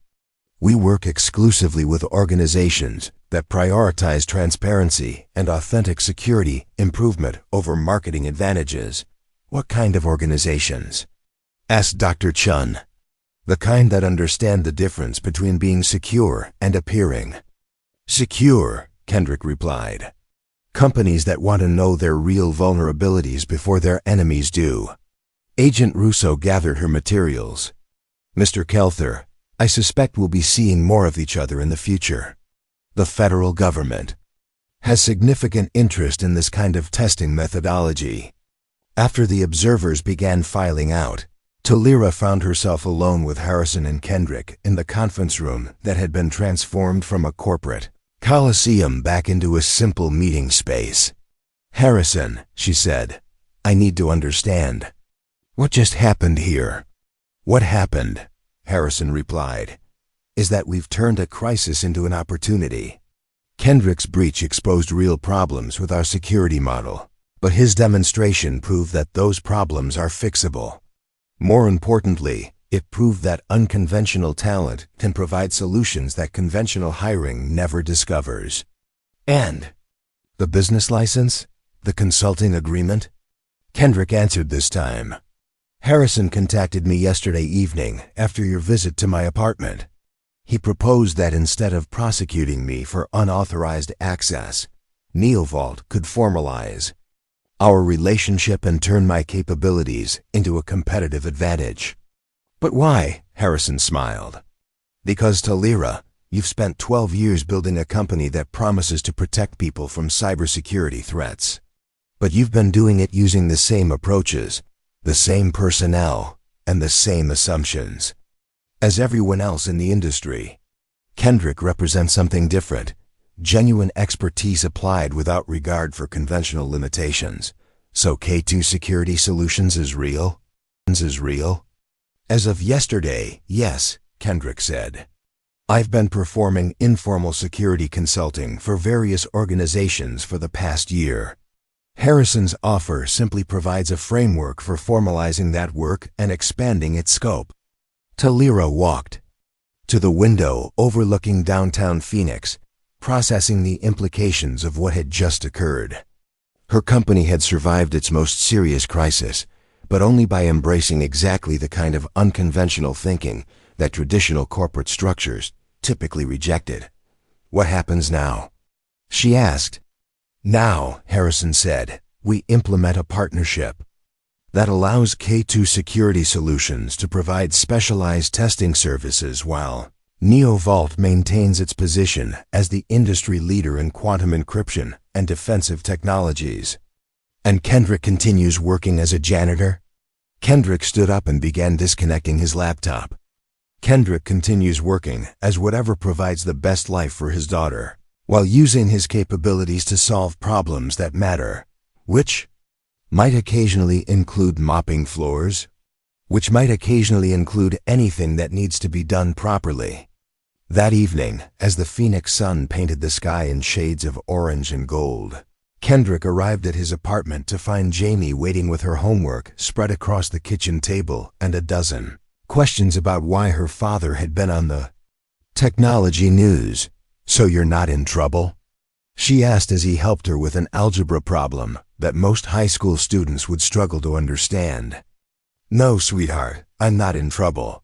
We work exclusively with organizations that prioritize transparency and authentic security improvement over marketing advantages. What kind of organizations? Asked Dr. Chun. The kind that understand the difference between being secure and appearing secure, Kendrick replied. Companies that want to know their real vulnerabilities before their enemies do. Agent Russo gathered her materials. Mr. Kelther, I suspect we'll be seeing more of each other in the future. The federal government has significant interest in this kind of testing methodology. After the observers began filing out, Talira found herself alone with Harrison and Kendrick in the conference room that had been transformed from a corporate coliseum back into a simple meeting space. Harrison, she said, I need to understand. What just happened here? What happened, Harrison replied, is that we've turned a crisis into an opportunity. Kendrick's breach exposed real problems with our security model, but his demonstration proved that those problems are fixable. More importantly, it proved that unconventional talent can provide solutions that conventional hiring never discovers. And the business license? The consulting agreement? Kendrick answered this time. Harrison contacted me yesterday evening after your visit to my apartment. He proposed that instead of prosecuting me for unauthorized access, NeoVault could formalize our relationship and turn my capabilities into a competitive advantage. But why? Harrison smiled. Because Talira, you've spent 12 years building a company that promises to protect people from cybersecurity threats. But you've been doing it using the same approaches, the same personnel, and the same assumptions as everyone else in the industry. Kendrick represents something different, genuine expertise applied without regard for conventional limitations. So K2 Security Solutions is real? As of yesterday, yes, Kendrick said. I've been performing informal security consulting for various organizations for the past year. Harrison's offer simply provides a framework for formalizing that work and expanding its scope. Talira walked to the window overlooking downtown Phoenix, processing the implications of what had just occurred. Her company had survived its most serious crisis, but only by embracing exactly the kind of unconventional thinking that traditional corporate structures typically rejected. "What happens now?" she asked. "Now," Harrison said, "we implement a partnership that allows K2 Security Solutions to provide specialized testing services while NeoVault maintains its position as the industry leader in quantum encryption and defensive technologies." "And Kendrick continues working as a janitor?" Kendrick stood up and began disconnecting his laptop. "Kendrick continues working as whatever provides the best life for his daughter, while using his capabilities to solve problems that matter, which might occasionally include mopping floors, which might occasionally include anything that needs to be done properly." That evening, as the Phoenix sun painted the sky in shades of orange and gold, Kendrick arrived at his apartment to find Jamie waiting with her homework spread across the kitchen table and a dozen questions about why her father had been on the technology news. "So you're not in trouble?" she asked as he helped her with an algebra problem that most high school students would struggle to understand. "No, sweetheart, I'm not in trouble.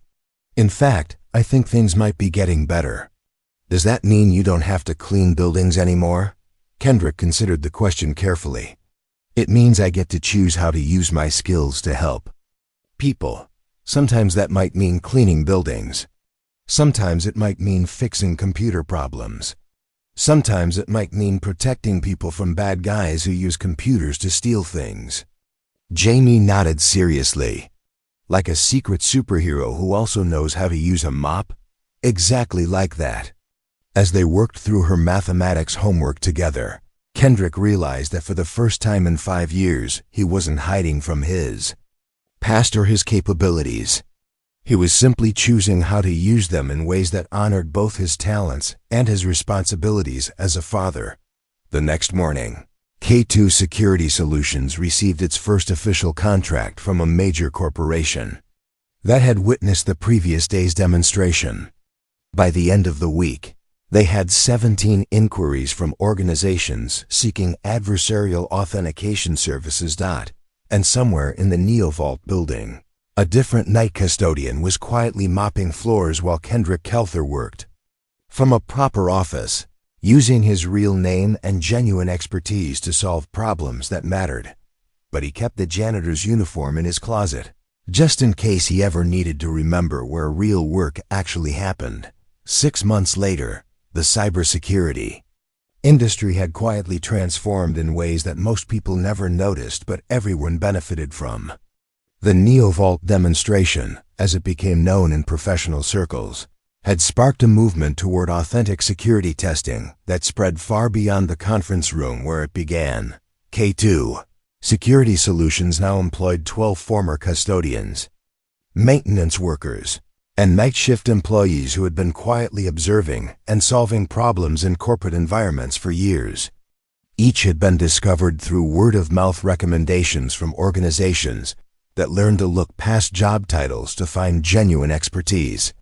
In fact, I think things might be getting better." "Does that mean you don't have to clean buildings anymore?" Kendrick considered the question carefully. "It means I get to choose how to use my skills to help people. Sometimes that might mean cleaning buildings. Sometimes it might mean fixing computer problems. Sometimes it might mean protecting people from bad guys who use computers to steal things." Jamie nodded seriously. "Like a secret superhero who also knows how to use a mop?" "Exactly like that." As they worked through her mathematics homework together, Kendrick realized that for the first time in 5 years, he wasn't hiding from his past or his capabilities. He was simply choosing how to use them in ways that honored both his talents and his responsibilities as a father. The next morning, K2 Security Solutions received its first official contract from a major corporation that had witnessed the previous day's demonstration. By the end of the week, they had 17 inquiries from organizations seeking adversarial authentication services. And somewhere in the NeoVault building, a different night custodian was quietly mopping floors while Kendrick Kelther worked from a proper office, using his real name and genuine expertise to solve problems that mattered. But he kept the janitor's uniform in his closet, just in case he ever needed to remember where real work actually happened. 6 months later, the cybersecurity industry had quietly transformed in ways that most people never noticed but everyone benefited from. The NeoVault demonstration, as it became known in professional circles, had sparked a movement toward authentic security testing that spread far beyond the conference room where it began. K2 Security Solutions now employed 12 former custodians, maintenance workers, and night shift employees who had been quietly observing and solving problems in corporate environments for years. Each had been discovered through word-of-mouth recommendations from organizations that learned to look past job titles to find genuine expertise.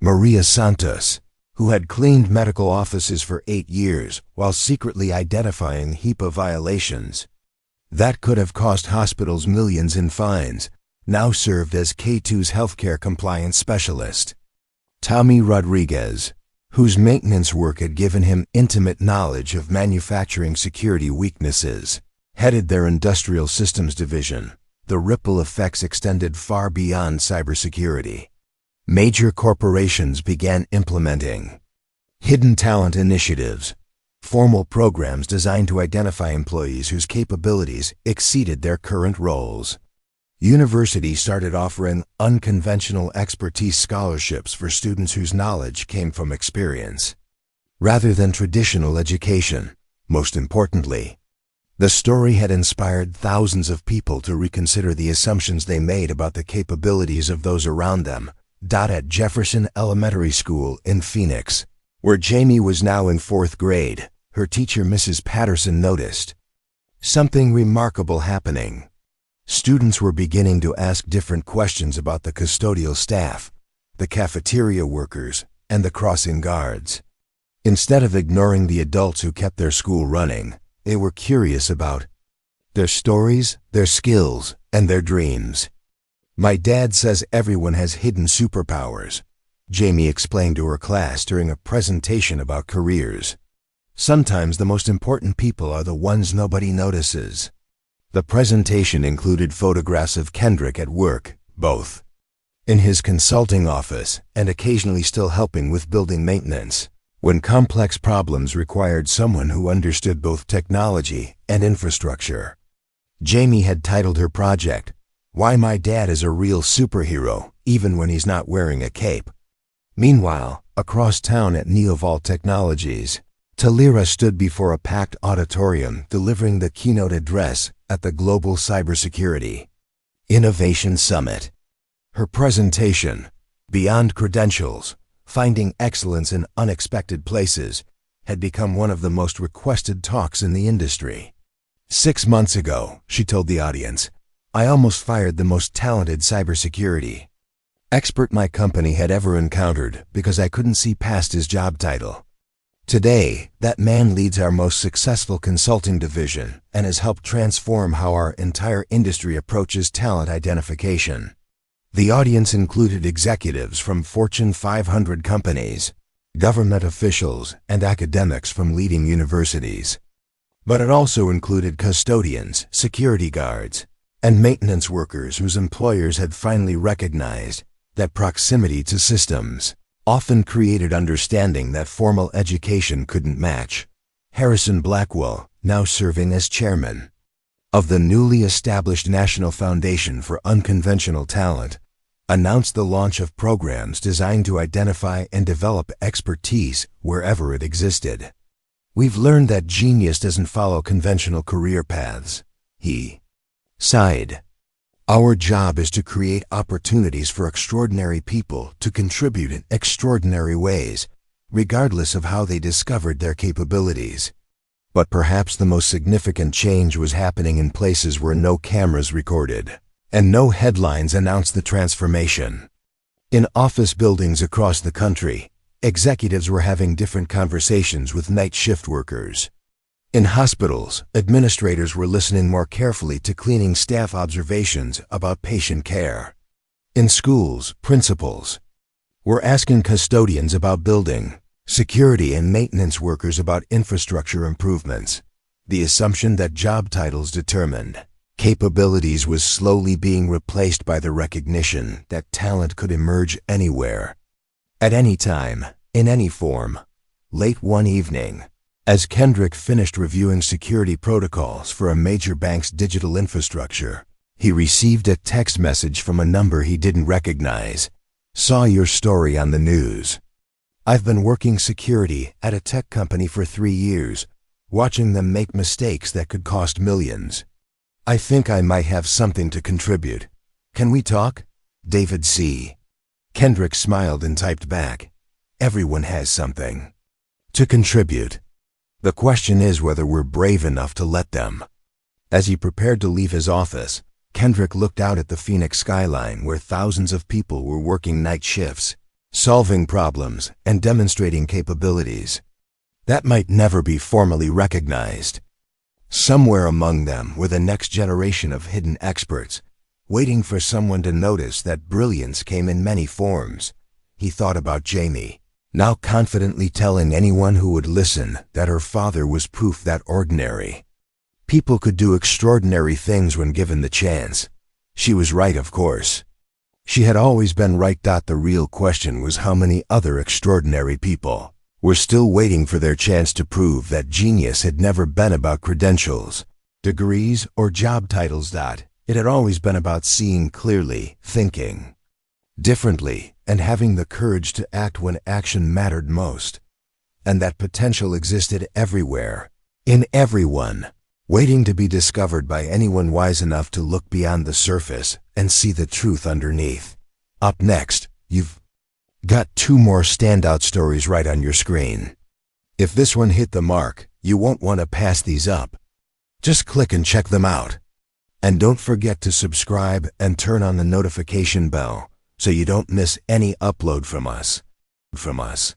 Maria Santos, who had cleaned medical offices for 8 years while secretly identifying HIPAA violations that could have cost hospitals millions in fines, now served as K2's healthcare compliance specialist. Tommy Rodriguez, whose maintenance work had given him intimate knowledge of manufacturing security weaknesses, headed their industrial systems division. The ripple effects extended far beyond cybersecurity. Major corporations began implementing hidden talent initiatives, formal programs designed to identify employees whose capabilities exceeded their current roles. Universities started offering unconventional expertise scholarships for students whose knowledge came from experience, rather than traditional education. Most importantly, the story had inspired thousands of people to reconsider the assumptions they made about the capabilities of those around them. At Jefferson Elementary School in Phoenix, where Jamie was now in 4th grade, her teacher Mrs. Patterson noticed Something remarkable happening. Students were beginning to ask different questions about the custodial staff, the cafeteria workers, and the crossing guards. Instead of ignoring the adults who kept their school running, they were curious about their stories, their skills, and their dreams. "My dad says everyone has hidden superpowers," Jamie explained to her class during a presentation about careers. "Sometimes the most important people are the ones nobody notices." The presentation included photographs of Kendrick at work, both in his consulting office and occasionally still helping with building maintenance, when complex problems required someone who understood both technology and infrastructure. Jamie had titled her project, "Why My Dad is a Real Superhero, Even When He's Not Wearing a Cape." Meanwhile, across town at Neovault Technologies, Talira stood before a packed auditorium delivering the keynote address at the Global Cybersecurity Innovation Summit. Her presentation, "Beyond Credentials, Finding Excellence in Unexpected Places," had become one of the most requested talks in the industry. "6 months ago," she told the audience, "I almost fired the most talented cybersecurity expert my company had ever encountered because I couldn't see past his job title. Today, that man leads our most successful consulting division and has helped transform how our entire industry approaches talent identification." The audience included executives from Fortune 500 companies, government officials, and academics from leading universities. But it also included custodians, security guards, and maintenance workers whose employers had finally recognized that proximity to systems often created understanding that formal education couldn't match. Harrison Blackwell, now serving as chairman of the newly established National Foundation for Unconventional Talent, announced the launch of programs designed to identify and develop expertise wherever it existed. "We've learned that genius doesn't follow conventional career paths," he sighed. "Our job is to create opportunities for extraordinary people to contribute in extraordinary ways, regardless of how they discovered their capabilities." But perhaps the most significant change was happening in places where no cameras recorded and no headlines announced the transformation. In office buildings across the country, executives were having different conversations with night shift workers. In hospitals, administrators were listening more carefully to cleaning staff observations about patient care. In schools, principals were asking custodians about building, security and maintenance workers about infrastructure improvements. The assumption that job titles determined capabilities was slowly being replaced by the recognition that talent could emerge anywhere, at any time, in any form. Late one evening, as Kendrick finished reviewing security protocols for a major bank's digital infrastructure, he received a text message from a number he didn't recognize. "Saw your story on the news. I've been working security at a tech company for 3 years, watching them make mistakes that could cost millions. I think I might have something to contribute. Can we talk? David C." Kendrick smiled and typed back, "Everyone has something to contribute. The question is whether we're brave enough to let them." As he prepared to leave his office, Kendrick looked out at the Phoenix skyline where thousands of people were working night shifts, solving problems and demonstrating capabilities that might never be formally recognized. Somewhere among them were the next generation of hidden experts, waiting for someone to notice that brilliance came in many forms. He thought about Jamie, now confidently telling anyone who would listen that her father was proof that ordinary people could do extraordinary things when given the chance. She was right, of course. She had always been right. The real question was how many other extraordinary people were still waiting for their chance to prove that genius had never been about credentials, degrees, or job titles. It had always been about seeing clearly, thinking differently, and having the courage to act when action mattered most. And that potential existed everywhere, in everyone, waiting to be discovered by anyone wise enough to look beyond the surface and see the truth underneath. Up next, you've got 2 more standout stories right on your screen. If this one hit the mark, you won't want to pass these up. Just click and check them out. And don't forget to subscribe and turn on the notification bell so you don't miss any upload from us.